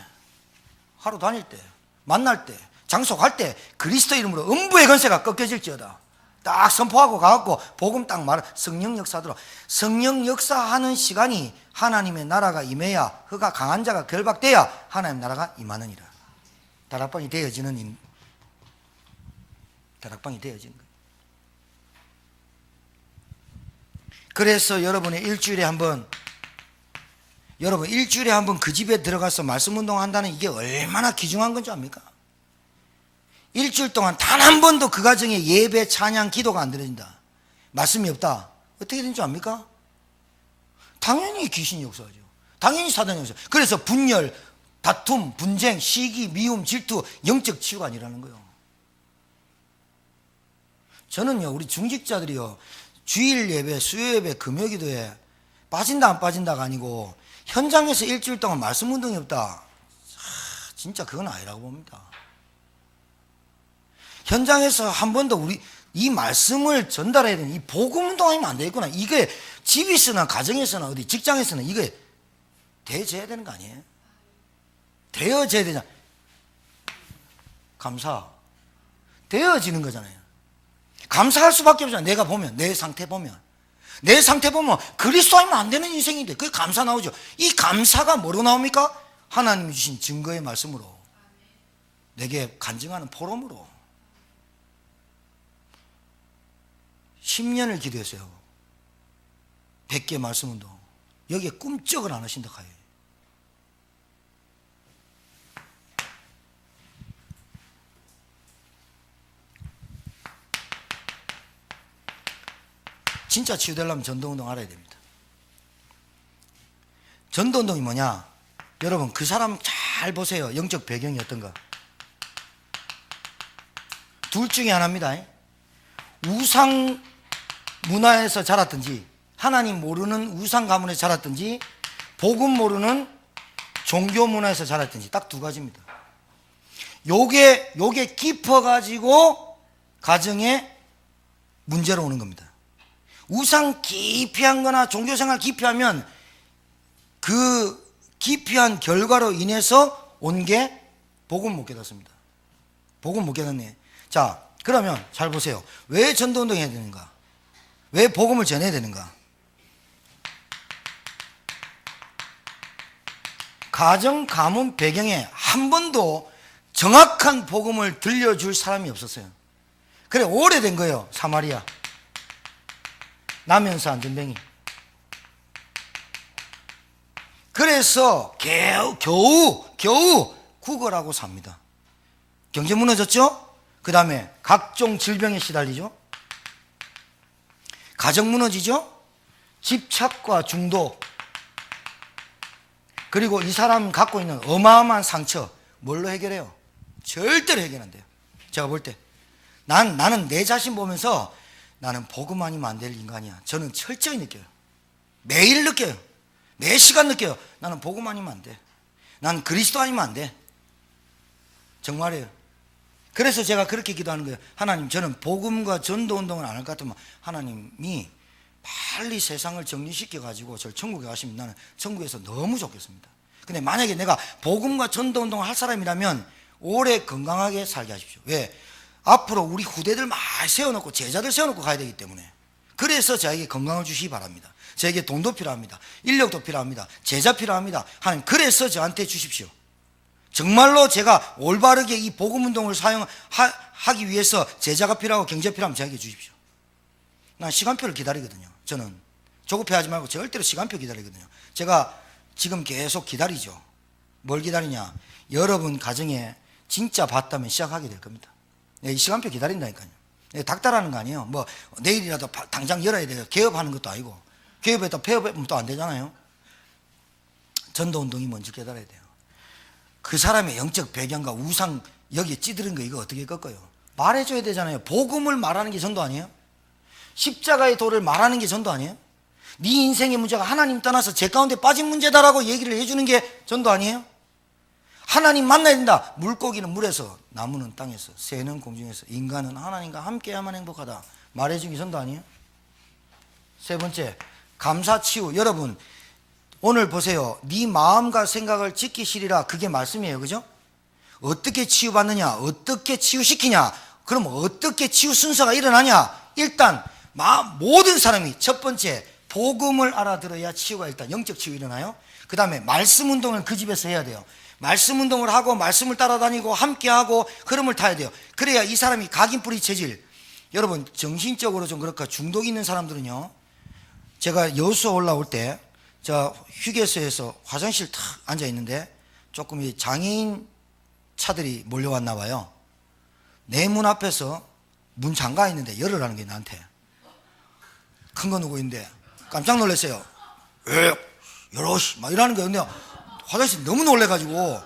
하루 다닐 때, 만날 때, 장소 갈 때 그리스도 이름으로 음부의 권세가 꺾여질지어다 딱 선포하고 가갖고 복음 딱 말해. 성령 역사하도록. 성령 역사하는 시간이 하나님의 나라가 임해야 그가 강한 자가 결박돼야 하나님 나라가 임하느니라. 다락방이 되어지는 거예요. 그래서 여러분이 일주일에 한 번 그 집에 들어가서 말씀 운동한다는 이게 얼마나 귀중한 건 줄 압니까? 일주일 동안 단 한 번도 그 가정에 예배, 찬양, 기도가 안 드려진다. 말씀이 없다. 어떻게 되는 줄 압니까? 당연히 귀신이 역사하죠. 당연히 사단이 역사하죠. 그래서 분열, 다툼, 분쟁, 시기, 미움, 질투, 영적 치유가 아니라는 거예요. 저는요, 우리 중직자들이요, 주일 예배, 수요 예배, 금요 기도에 빠진다 안 빠진다가 아니고 현장에서 일주일 동안 말씀 운동이 없다. 진짜 그건 아니라고 봅니다. 현장에서 한 번도 우리 이 말씀을 전달해야 되는 이 복음 운동하면 안 되겠구나. 이게 집에서나 가정에서나 어디 직장에서는 이게 되어져야 되는 거 아니에요? 되어져야 되냐? 감사. 되어지는 거잖아요. 감사할 수밖에 없잖아요. 내가 보면, 내 상태 보면 그리스도 아니면 안 되는 인생인데 그게 감사 나오죠. 이 감사가 뭐로 나옵니까? 하나님이 주신 증거의 말씀으로, 내게 간증하는 포럼으로. 10년을 기도했어요. 100개 말씀 운동. 여기에 꿈쩍을 안 하신다 카요. 진짜 치유되려면 전도운동 알아야 됩니다. 전도운동이 뭐냐? 여러분 그 사람 잘 보세요. 영적 배경이 어떤가? 둘 중에 하나입니다. 우상 문화에서 자랐든지 하나님 모르는 우상 가문에서 자랐든지 복음 모르는 종교 문화에서 자랐든지 딱 두 가지입니다. 요게 깊어가지고 가정에 문제로 오는 겁니다. 우상 기피한 거나 종교생활 기피하면 그 기피한 결과로 인해서 온 게 복음 못 깨닫습니다. 복음 못 깨닫네. 자, 그러면 잘 보세요. 왜 전도운동 해야 되는가? 왜 복음을 전해야 되는가? 가정, 가문 배경에 한 번도 정확한 복음을 들려줄 사람이 없었어요. 그래 오래된 거예요. 사마리아 나면서 안전뱅이. 그래서 겨우 구걸하고 삽니다. 경제 무너졌죠? 그 다음에 각종 질병에 시달리죠. 가정 무너지죠. 집착과 중독. 그리고 이 사람 갖고 있는 어마어마한 상처 뭘로 해결해요? 절대로 해결 안 돼요. 제가 볼 때 나는 내 자신 보면서 나는 복음 아니면 안 될 인간이야. 저는 철저히 느껴요. 매일 느껴요. 매 시간 느껴요. 나는 복음 아니면 안 돼. 난 그리스도 아니면 안 돼. 정말이에요. 그래서 제가 그렇게 기도하는 거예요. 하나님, 저는 복음과 전도운동을 안 할 것 같으면 하나님이 빨리 세상을 정리시켜가지고 저를 천국에 가시면 나는 천국에서 너무 좋겠습니다. 근데 만약에 내가 복음과 전도운동을 할 사람이라면 오래 건강하게 살게 하십시오. 왜? 앞으로 우리 후대들 많이 세워놓고 제자들 세워놓고 가야 되기 때문에. 그래서 저에게 건강을 주시기 바랍니다. 저에게 돈도 필요합니다. 인력도 필요합니다. 제자 필요합니다. 하나님, 그래서 저한테 주십시오. 정말로 제가 올바르게 이 복음운동을 사용하기 위해서 제자가 필요하고 경제 필요하면 저에게 주십시오. 난 시간표를 기다리거든요. 저는 조급해하지 말고 절대로 시간표 기다리거든요. 제가 지금 계속 기다리죠. 뭘 기다리냐? 여러분 가정에 진짜 봤다면 시작하게 될 겁니다. 이 시간표 기다린다니까요. 닥달하는 거 아니에요. 뭐 내일이라도 당장 열어야 돼요. 개업하는 것도 아니고, 개업에다 폐업하면 또 안 되잖아요. 전도운동이 뭔지 깨달아야 돼요. 그 사람의 영적 배경과 우상 여기에 찌들은 거 이거 어떻게 꺾어요? 말해줘야 되잖아요. 복음을 말하는 게 전도 아니에요? 십자가의 도를 말하는 게 전도 아니에요? 네 인생의 문제가 하나님 떠나서 제 가운데 빠진 문제다라고 얘기를 해주는 게 전도 아니에요? 하나님 만나야 된다. 물고기는 물에서, 나무는 땅에서, 새는 공중에서, 인간은 하나님과 함께야만 행복하다. 말해주는 게 전도 아니에요? 세 번째, 감사치유. 여러분 오늘 보세요. 네 마음과 생각을 지키시리라. 그게 말씀이에요. 그죠? 어떻게 치유받느냐? 어떻게 치유시키냐? 그럼 어떻게 치유 순서가 일어나냐? 일단 모든 사람이 첫 번째 복음을 알아들어야 치유가 일단 영적 치유 일어나요. 그 다음에 말씀 운동을 그 집에서 해야 돼요. 말씀 운동을 하고 말씀을 따라다니고 함께하고 흐름을 타야 돼요. 그래야 이 사람이 각인뿌리 체질. 여러분 정신적으로 좀 그렇까 중독 있는 사람들은요, 제가 여수 올라올 때 저 휴게소에서 화장실 탁 앉아 있는데 조금 이 장애인 차들이 몰려왔나 봐요. 내 문 앞에서 문 잠가 있는데 열으라는 게 나한테. 큰 거 누구 있는데 깜짝 놀랐어요. 왜 열어시 막 이러는 거예요. 근데 화장실 너무 놀래가지고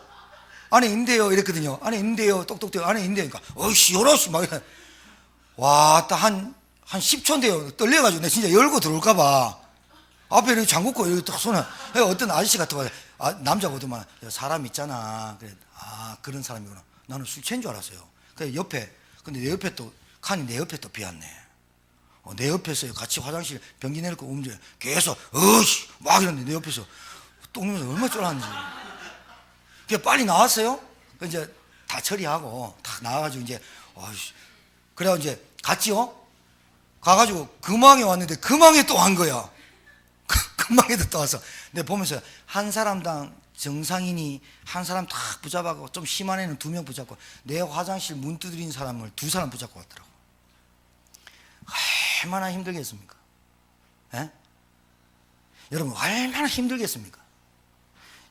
안에 있는데요 이랬거든요. 안에 있는데요 똑똑대요. 안에 있는데요. 그러니까 어이씨 열어시 막 이래. 와, 딱 한 10초인데요 떨려가지고 내가 진짜 열고 들어올까 봐 앞에 이렇게 잠그고 이렇게 딱 손에 어떤 아저씨 같은 거, 남자거든만, 사람 있잖아. 그래, 그런 사람이구나. 나는 술 취한 줄 알았어요. 그래 옆에, 근데 내 옆에 또 칸이 내 옆에 또 비었네. 내 옆에서 같이 화장실 변기 내놓고 오면 계속 어이씨 막 이러는데 내 옆에서 똥누면서 얼마나 쫄았는지. 그게 빨리 나왔어요. 이제 다 처리하고 딱 나와가지고 이제 어이씨, 그래가 이제 갔지요. 가가지고 금왕에 왔는데 금왕에 또 한 거야. 금방에도 또 와서. 근데 보면서 한 사람당 정상인이 한 사람 다 붙잡아가고 좀 심한 애는 2명 붙잡고 내 화장실 문 두드린 사람을 2사람 붙잡고 왔더라고. 얼마나 힘들겠습니까? 에? 여러분 얼마나 힘들겠습니까?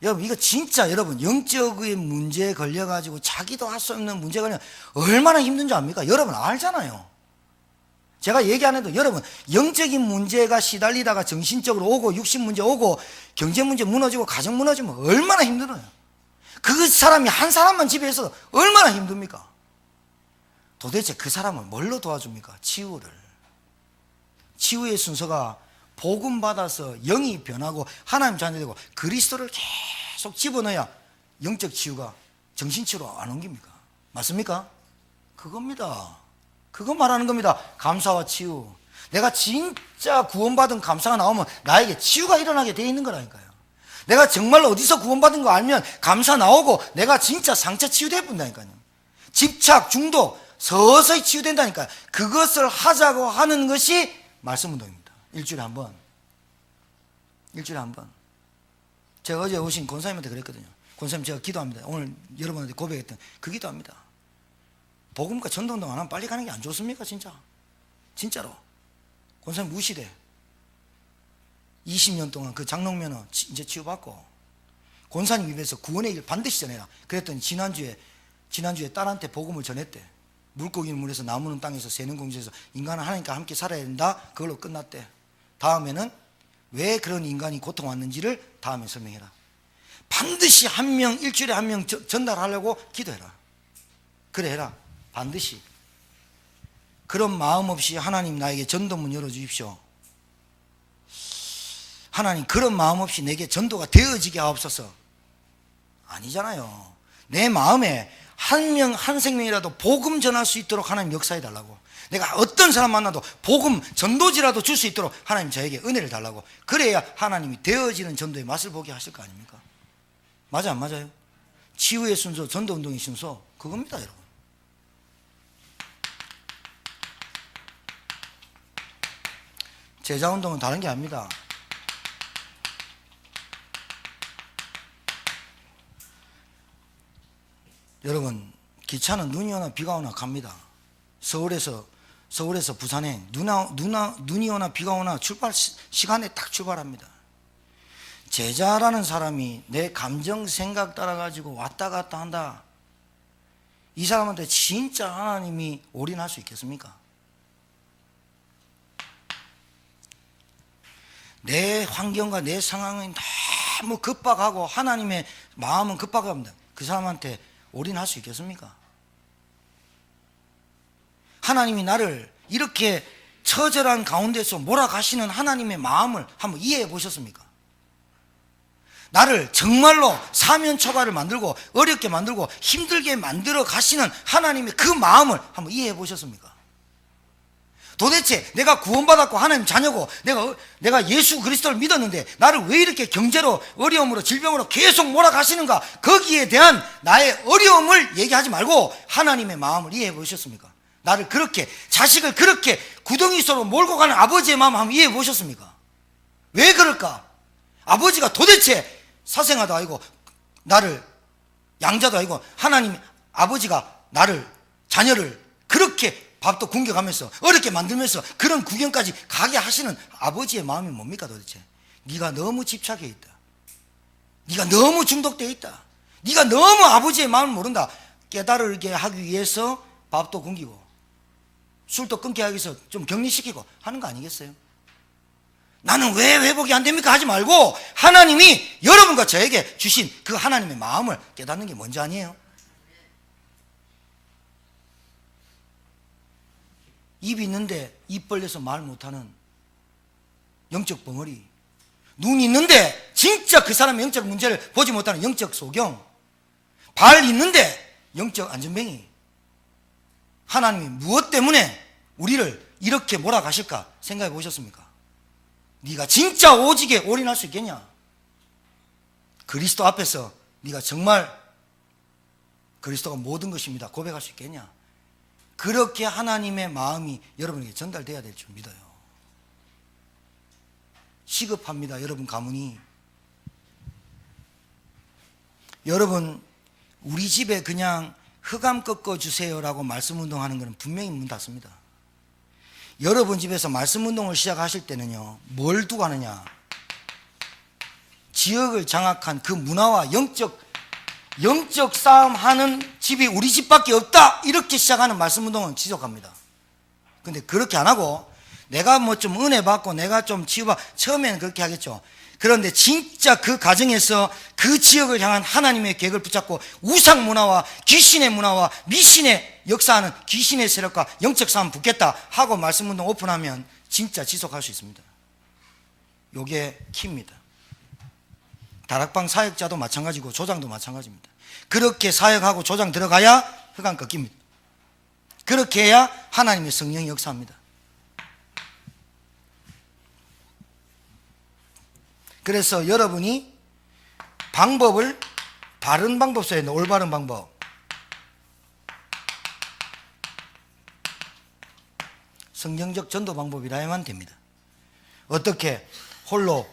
여러분 이거 진짜 여러분 영적인 문제에 걸려가지고 자기도 할 수 없는 문제가 걸려 얼마나 힘든 줄 압니까? 여러분 알잖아요. 제가 얘기 안 해도 여러분 영적인 문제가 시달리다가 정신적으로 오고 육신 문제 오고 경제 문제 무너지고 가정 무너지면 얼마나 힘들어요. 그 사람이 한 사람만 집에 있어도 얼마나 힘듭니까? 도대체 그 사람을 뭘로 도와줍니까? 치유를. 치유의 순서가 복음 받아서 영이 변하고 하나님 자녀 되고 그리스도를 계속 집어넣어야 영적 치유가 정신치유로 안 옮깁니까? 맞습니까? 그겁니다. 그거 말하는 겁니다. 감사와 치유. 내가 진짜 구원받은 감사가 나오면 나에게 치유가 일어나게 되어 있는 거라니까요. 내가 정말 어디서 구원받은 거 알면 감사 나오고 내가 진짜 상처 치유될 뿐다니까요. 집착, 중독 서서히 치유된다니까요. 그것을 하자고 하는 것이 말씀 운동입니다. 일주일에 한 번. 일주일에 한 번. 제가 어제 오신 권사님한테 그랬거든요. 권사님 제가 기도합니다. 오늘 여러분한테 고백했던 그 기도합니다. 복음과 전도운동 안 하면 빨리 가는 게 안 좋습니까? 진짜 진짜로. 권사님 무시돼. 20년 동안 그 장롱면허 이제 치유받고 권사님 입에서 구원의 길 반드시 전해라. 그랬더니 지난주에 딸한테 복음을 전했대. 물고기는 물에서 나무는 땅에서 새는 공중에서 인간은 하나님과 함께 살아야 된다. 그걸로 끝났대. 다음에는 왜 그런 인간이 고통받는지를 다음에 설명해라. 반드시 한 명 일주일에 한 명 전달하려고 기도해라. 그래 해라. 반드시. 그런 마음 없이 하나님 나에게 전도문 열어주십시오. 하나님 그런 마음 없이 내게 전도가 되어지게 하옵소서. 아니잖아요. 내 마음에 한 명 한 생명이라도 복음 전할 수 있도록 하나님 역사해 달라고. 내가 어떤 사람 만나도 복음 전도지라도 줄 수 있도록 하나님 저에게 은혜를 달라고. 그래야 하나님이 되어지는 전도의 맛을 보게 하실 거 아닙니까? 맞아 안 맞아요? 치유의 순서, 전도운동의 순서 그겁니다 여러분. 제자운동은 다른 게 아닙니다. 여러분, 기차는 눈이 오나 비가 오나 갑니다. 서울에서 부산에 눈이 오나 비가 오나 출발 시간에 딱 출발합니다. 제자라는 사람이 내 감정 생각 따라 가지고 왔다 갔다 한다. 이 사람한테 진짜 하나님이 올인할 수 있겠습니까? 내 환경과 내 상황이 너무 급박하고 하나님의 마음은 급박합니다. 그 사람한테 올인할 수 있겠습니까? 하나님이 나를 이렇게 처절한 가운데서 몰아가시는 하나님의 마음을 한번 이해해 보셨습니까? 나를 정말로 사면초가를 만들고 어렵게 만들고 힘들게 만들어 가시는 하나님의 그 마음을 한번 이해해 보셨습니까? 도대체 내가 구원받았고 하나님 자녀고 내가 예수 그리스도를 믿었는데 나를 왜 이렇게 경제로 어려움으로 질병으로 계속 몰아가시는가? 거기에 대한 나의 어려움을 얘기하지 말고 하나님의 마음을 이해해 보셨습니까? 나를 그렇게, 자식을 그렇게 구덩이 속으로 몰고 가는 아버지의 마음 한번 이해해 보셨습니까? 왜 그럴까? 아버지가 도대체 사생아도 아니고 나를 양자도 아니고 하나님 아버지가 나를 자녀를 그렇게 밥도 굶겨가면서 어렵게 만들면서 그런 구경까지 가게 하시는 아버지의 마음이 뭡니까 도대체? 네가 너무 집착해 있다. 네가 너무 중독되어 있다. 네가 너무 아버지의 마음을 모른다. 깨달게 하기 위해서 밥도 굶기고 술도 끊게 하기 위해서 좀 격리시키고 하는 거 아니겠어요? 나는 왜 회복이 안 됩니까? 하지 말고 하나님이 여러분과 저에게 주신 그 하나님의 마음을 깨닫는 게 먼저 아니에요? 입이 있는데 입 벌려서 말 못하는 영적 벙어리, 눈이 있는데 진짜 그 사람의 영적 문제를 보지 못하는 영적 소경, 발 있는데 영적 안전뱅이. 하나님이 무엇 때문에 우리를 이렇게 몰아가실까 생각해 보셨습니까? 네가 진짜 오직에 올인할 수 있겠냐? 그리스도 앞에서 네가 정말 그리스도가 모든 것입니다 고백할 수 있겠냐? 그렇게 하나님의 마음이 여러분에게 전달돼야 될 줄 믿어요. 시급합니다. 여러분 가문이. 여러분 우리 집에 그냥 흑암 꺾어주세요라고 말씀운동하는 것은 분명히 문 닫습니다. 여러분 집에서 말씀운동을 시작하실 때는요, 뭘 두고 하느냐? 지역을 장악한 그 문화와 영적 싸움하는 집이 우리 집밖에 없다, 이렇게 시작하는 말씀운동은 지속합니다. 근데 그렇게 안 하고 내가 뭐 좀 은혜 받고 내가 좀 치유받, 처음에는 그렇게 하겠죠. 그런데 진짜 그 가정에서 그 지역을 향한 하나님의 계획을 붙잡고 우상 문화와 귀신의 문화와 미신의 역사하는 귀신의 세력과 영적 싸움 붙겠다 하고 말씀운동 오픈하면 진짜 지속할 수 있습니다. 요게 키입니다. 다락방 사역자도 마찬가지고 조장도 마찬가지입니다. 그렇게 사역하고 조장 들어가야 흑암 꺾입니다. 그렇게 해야 하나님의 성령이 역사합니다. 그래서 여러분이 방법을 바른 방법 써야 된다. 올바른 방법. 성경적 전도 방법이라야만 됩니다. 어떻게? 홀로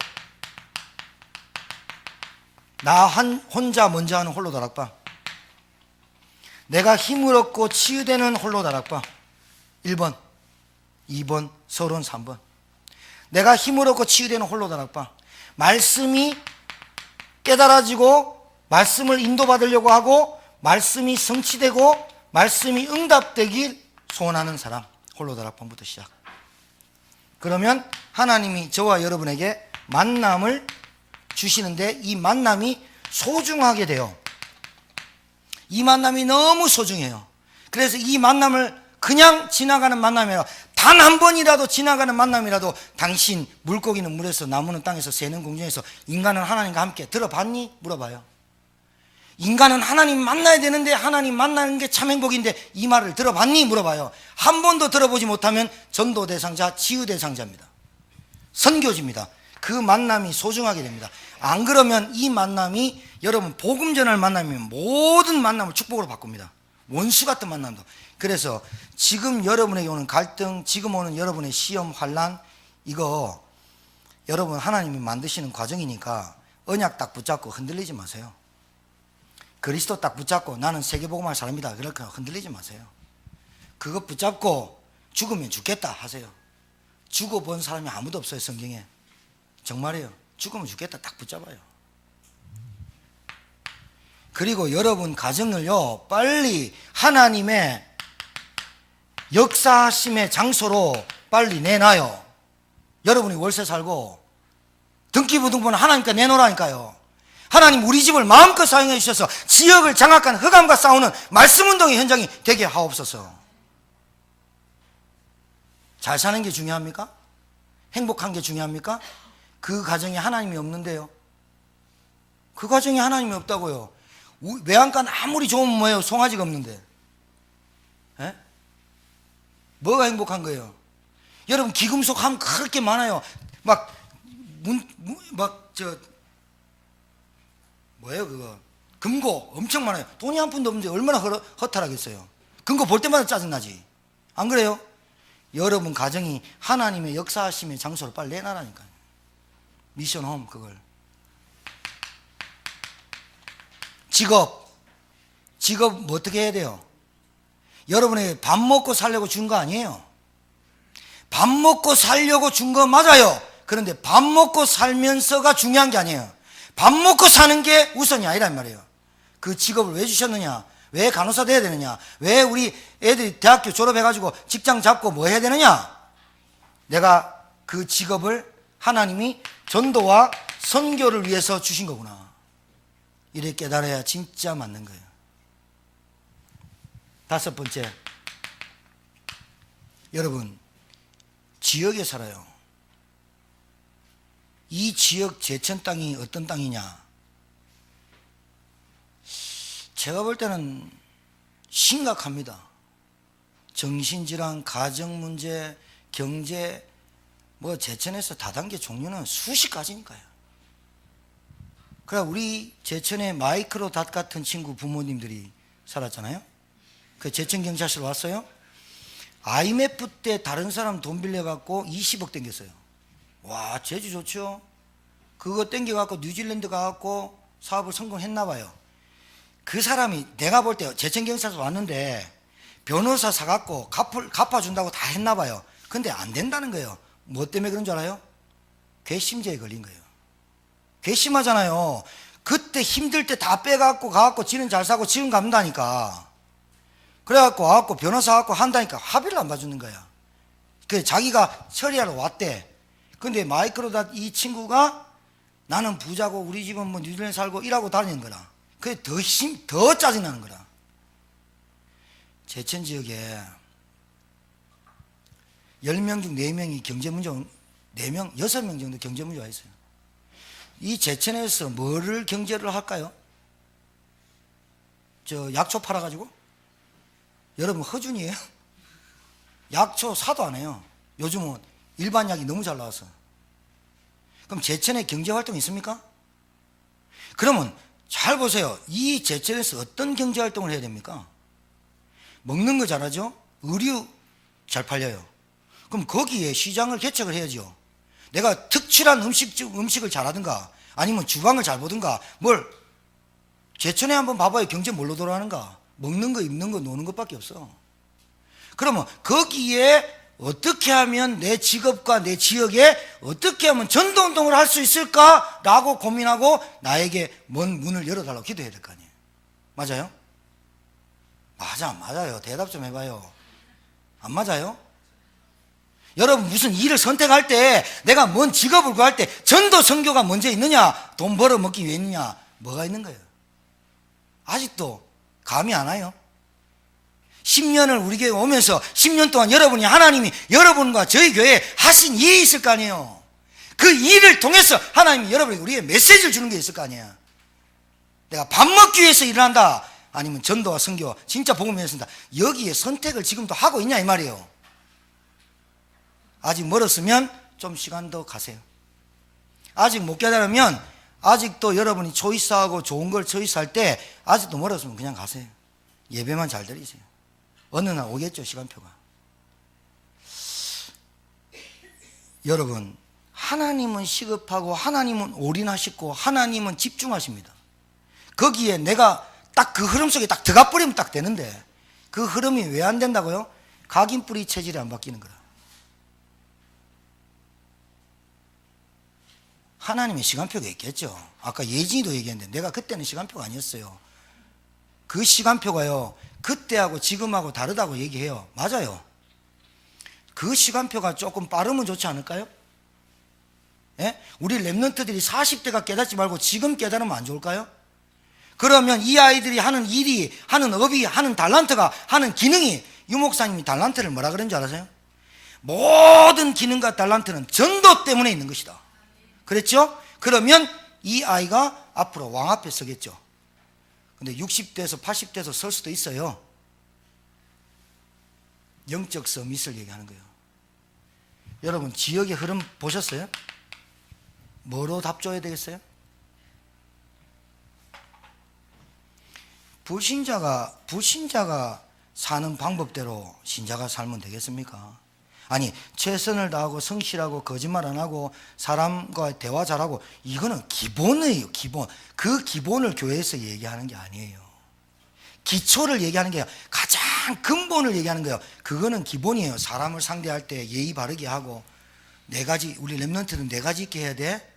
나 혼자 먼저 하는 홀로 다락방, 내가 힘을 얻고 치유되는 홀로 다락방 1번, 2번, 서론 3번. 내가 힘을 얻고 치유되는 홀로 다락방, 말씀이 깨달아지고 말씀을 인도받으려고 하고 말씀이 성취되고 말씀이 응답되길 소원하는 사람, 홀로 다락방부터 시작. 그러면 하나님이 저와 여러분에게 만남을 주시는데 이 만남이 소중하게 돼요. 이 만남이 너무 소중해요. 그래서 이 만남을 그냥 지나가는 만남이라, 단 한 번이라도 지나가는 만남이라도, 당신 물고기는 물에서 나무는 땅에서 새는 공중에서 인간은 하나님과 함께 들어봤니? 물어봐요. 인간은 하나님 만나야 되는데 하나님 만나는 게 참 행복인데 이 말을 들어봤니? 물어봐요. 한 번도 들어보지 못하면 전도 대상자, 치유 대상자입니다. 선교지입니다. 그 만남이 소중하게 됩니다. 안 그러면 이 만남이 여러분 복음 전할 만남이면 모든 만남을 축복으로 바꿉니다. 원수 같은 만남도. 그래서 지금 여러분에게 오는 갈등, 지금 오는 여러분의 시험, 환난, 이거 여러분 하나님이 만드시는 과정이니까 언약 딱 붙잡고 흔들리지 마세요. 그리스도 딱 붙잡고 나는 세계복음할 사람이다 그렇게 흔들리지 마세요. 그거 붙잡고 죽으면 죽겠다 하세요. 죽어본 사람이 아무도 없어요, 성경에. 정말이에요. 죽으면 죽겠다 딱 붙잡아요. 그리고 여러분 가정을요, 빨리 하나님의 역사하심의 장소로 빨리 내놔요. 여러분이 월세 살고 등기부등본은 하나님께 내놓으라니까요. 하나님 우리 집을 마음껏 사용해 주셔서 지역을 장악한 흑암과 싸우는 말씀운동의 현장이 되게 하옵소서. 잘 사는 게 중요합니까? 행복한 게 중요합니까? 그 가정에 하나님이 없는데요. 그 가정에 하나님이 없다고요. 외양간 아무리 좋으면 뭐예요? 송아지가 없는데. 에? 뭐가 행복한 거예요? 여러분 기금속 하면 그렇게 많아요. 뭐예요 그거? 금고 엄청 많아요. 돈이 한 푼도 없는데 얼마나 허탈하겠어요. 금고 볼 때마다 짜증나지. 안 그래요? 여러분 가정이 하나님의 역사하심의 장소를 빨리 내놔라니까요. 미션홈 그걸. 직업 뭐 어떻게 해야 돼요? 여러분이 밥 먹고 살려고 준 거 아니에요. 밥 먹고 살려고 준 거 맞아요. 그런데 밥 먹고 살면서가 중요한 게 아니에요. 밥 먹고 사는 게 우선이 아니란 말이에요. 그 직업을 왜 주셨느냐? 왜 간호사 돼야 되느냐? 왜 우리 애들이 대학교 졸업해가지고 직장 잡고 뭐 해야 되느냐? 내가 그 직업을 하나님이 전도와 선교를 위해서 주신 거구나. 이렇게 깨달아야 진짜 맞는 거예요. 다섯 번째, 여러분 지역에 살아요. 이 지역 제천 땅이 어떤 땅이냐? 제가 볼 때는 심각합니다. 정신질환, 가정문제, 경제, 뭐 제천에서 다단계 종류는 수십 가지니까요. 그래 우리 제천에 마이크로 닷 같은 친구 부모님들이 살았잖아요. 그 제천 경찰서로 왔어요. IMF 때 다른 사람 돈 빌려갖고 20억 땡겼어요. 와 제주 좋죠. 그거 땡겨갖고 뉴질랜드 가갖고 사업을 성공했나봐요. 그 사람이 내가 볼 때 제천 경찰서 왔는데 변호사 사갖고 갚아준다고 다 했나봐요. 근데 안 된다는 거예요. 뭐 때문에 그런 줄 알아요? 괘씸죄에 걸린 거예요. 괘씸하잖아요. 그때 힘들 때 다 빼갖고 가갖고 지는 잘 사고 지금 갚는다니까. 그래갖고 와갖고 변호사 갖고 한다니까 합의를 안 봐주는 거야. 그 자기가 처리하러 왔대. 근데 마이크로닷 이 친구가 나는 부자고 우리 집은 뭐 뉴질랜드 살고 이라고 다니는 거라. 그게 더 짜증나는 거라. 제천 지역에 10명 중 4명이 경제문제, 4명, 6명 정도 경제문제가 있어요. 이 제천에서 뭐를 경제를 할까요? 약초 팔아가지고? 여러분 허준이에요? 약초 사도 안 해요. 요즘은 일반 약이 너무 잘 나와서. 그럼 제천에 경제활동이 있습니까? 그러면 잘 보세요. 이 제천에서 어떤 경제활동을 해야 됩니까? 먹는 거 잘하죠? 의류 잘 팔려요. 그럼 거기에 시장을 개척을 해야죠. 내가 특출한 음식을 잘하든가 아니면 주방을 잘 보든가 제천에 한번 봐봐요. 경제 뭘로 돌아가는가? 먹는 거, 입는 거, 노는 것밖에 없어. 그러면 거기에 어떻게 하면 내 직업과 내 지역에 어떻게 하면 전도운동을 할 수 있을까라고 고민하고 나에게 먼 문을 열어달라고 기도해야 될 거 아니에요. 맞아요? 맞아, 안 맞아요? 대답 좀 해봐요. 안 맞아요? 여러분 무슨 일을 선택할 때 내가 뭔 직업을 구할 때 전도 선교가 먼저 있느냐? 돈 벌어먹기 위해 있느냐? 뭐가 있는 거예요? 아직도 감이 안 와요? 10년을 우리 교회 오면서 10년 동안 여러분이 하나님이 여러분과 저희 교회에 하신 일이 있을 거 아니에요. 그 일을 통해서 하나님이 여러분이 우리에게 메시지를 주는 게 있을 거 아니에요. 내가 밥 먹기 위해서 일을 한다 아니면 전도와 선교 진짜 복음을 위해서 한다. 여기에 선택을 지금도 하고 있냐 이 말이에요. 아직 멀었으면 좀 시간 더 가세요. 아직 못 깨달으면 아직도 여러분이 초이스하고 좋은 걸 초이스할 때 아직도 멀었으면 그냥 가세요. 예배만 잘 드리세요. 어느 날 오겠죠, 시간표가. 여러분, 하나님은 시급하고 하나님은 올인하시고 하나님은 집중하십니다. 거기에 내가 딱 그 흐름 속에 딱 들어가 버리면 딱 되는데, 그 흐름이 왜 안 된다고요? 각인뿌리 체질이 안 바뀌는 거라. 하나님의 시간표가 있겠죠. 아까 예진이도 얘기했는데 내가 그때는 시간표가 아니었어요. 그 시간표가요, 그때하고 지금하고 다르다고 얘기해요. 맞아요. 그 시간표가 조금 빠르면 좋지 않을까요? 예? 우리 랩런트들이 40대가 깨닫지 말고 지금 깨달으면 안 좋을까요? 그러면 이 아이들이 하는 일이, 하는 업이, 하는 달란트가, 하는 기능이, 유 목사님이 달란트를 뭐라 그런 줄 알아세요? 모든 기능과 달란트는 전도 때문에 있는 것이다. 그랬죠? 그러면 이 아이가 앞으로 왕 앞에 서겠죠. 근데 60대에서 80대에서 설 수도 있어요. 영적 서밋을 얘기하는 거예요. 여러분, 지역의 흐름 보셨어요? 뭐로 답줘야 되겠어요? 불신자가 사는 방법대로 신자가 살면 되겠습니까? 아니, 최선을 다하고 성실하고 거짓말 안 하고 사람과 대화 잘하고, 이거는 기본이에요. 기본. 그 기본을 교회에서 얘기하는 게 아니에요. 기초를 얘기하는 게 가장 근본을 얘기하는 거예요. 그거는 기본이에요. 사람을 상대할 때 예의 바르게 하고, 네 가지, 우리 랩런트는 네 가지 있게 해야 돼.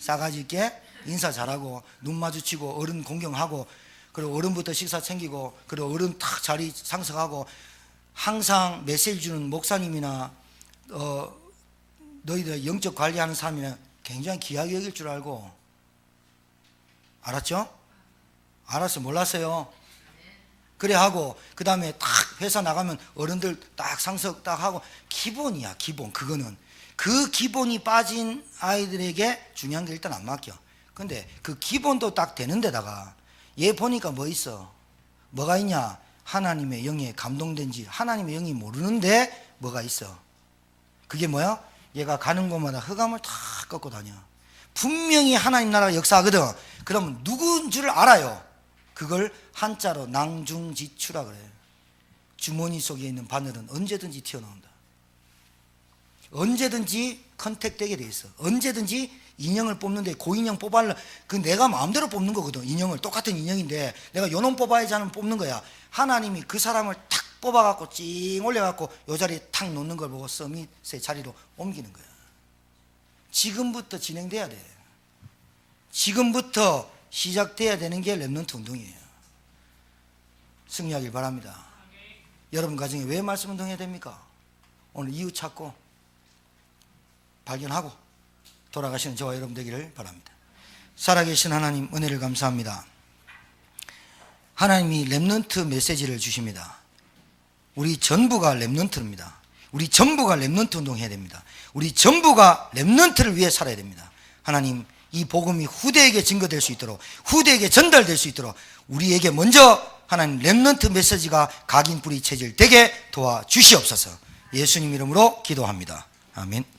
싸가지 있게 인사 잘하고, 눈 마주치고, 어른 공경하고, 그리고 어른부터 식사 챙기고, 그리고 어른 탁 자리 상석하고, 항상 메시지 주는 목사님이나 너희들 영적 관리하는 사람이나 굉장히 귀하게 여길 줄 알고. 알았죠? 알았어? 몰랐어요? 그래 하고, 그 다음에 딱 회사 나가면 어른들 딱 상석 딱 하고. 기본이야, 기본. 그거는 그 기본이 빠진 아이들에게 중요한 게 일단 안 맡겨. 근데 그 기본도 딱 되는 데다가 얘 보니까 뭐 있어? 뭐가 있냐? 하나님의 영에 감동된지 하나님의 영이 모르는데 뭐가 있어? 그게 뭐야? 얘가 가는 곳마다 흑암을 다 꺾고 다녀. 분명히 하나님 나라가 역사하거든. 그러면 누군 줄 알아요. 그걸 한자로 낭중지추라 그래요. 주머니 속에 있는 바늘은 언제든지 튀어나온다. 언제든지 컨택되게 돼 있어. 언제든지 인형을 뽑는데 고인형 뽑아려, 그 내가 마음대로 뽑는 거거든. 인형을, 똑같은 인형인데 내가 요놈 뽑아야지 하면 뽑는 거야. 하나님이 그 사람을 탁 뽑아갖고 찡 올려갖고 요 자리에 탁 놓는 걸 보고 서밋의 자리로 옮기는 거야. 지금부터 진행돼야 돼. 지금부터 시작돼야 되는 게 랩런트 운동이에요. 승리하길 바랍니다. 여러분 가정에 왜 말씀 운동해야 됩니까? 오늘 이유 찾고 발견하고 돌아가시는 저와 여러분 되기를 바랍니다. 살아계신 하나님, 은혜를 감사합니다. 하나님이 랩런트 메시지를 주십니다. 우리 전부가 랩런트입니다. 우리 전부가 랩런트 운동해야 됩니다. 우리 전부가 랩런트를 위해 살아야 됩니다. 하나님, 이 복음이 후대에게 증거될 수 있도록, 후대에게 전달될 수 있도록 우리에게 먼저 하나님 랩런트 메시지가 각인 뿌리 체질 되게 도와주시옵소서. 예수님 이름으로 기도합니다. 아멘.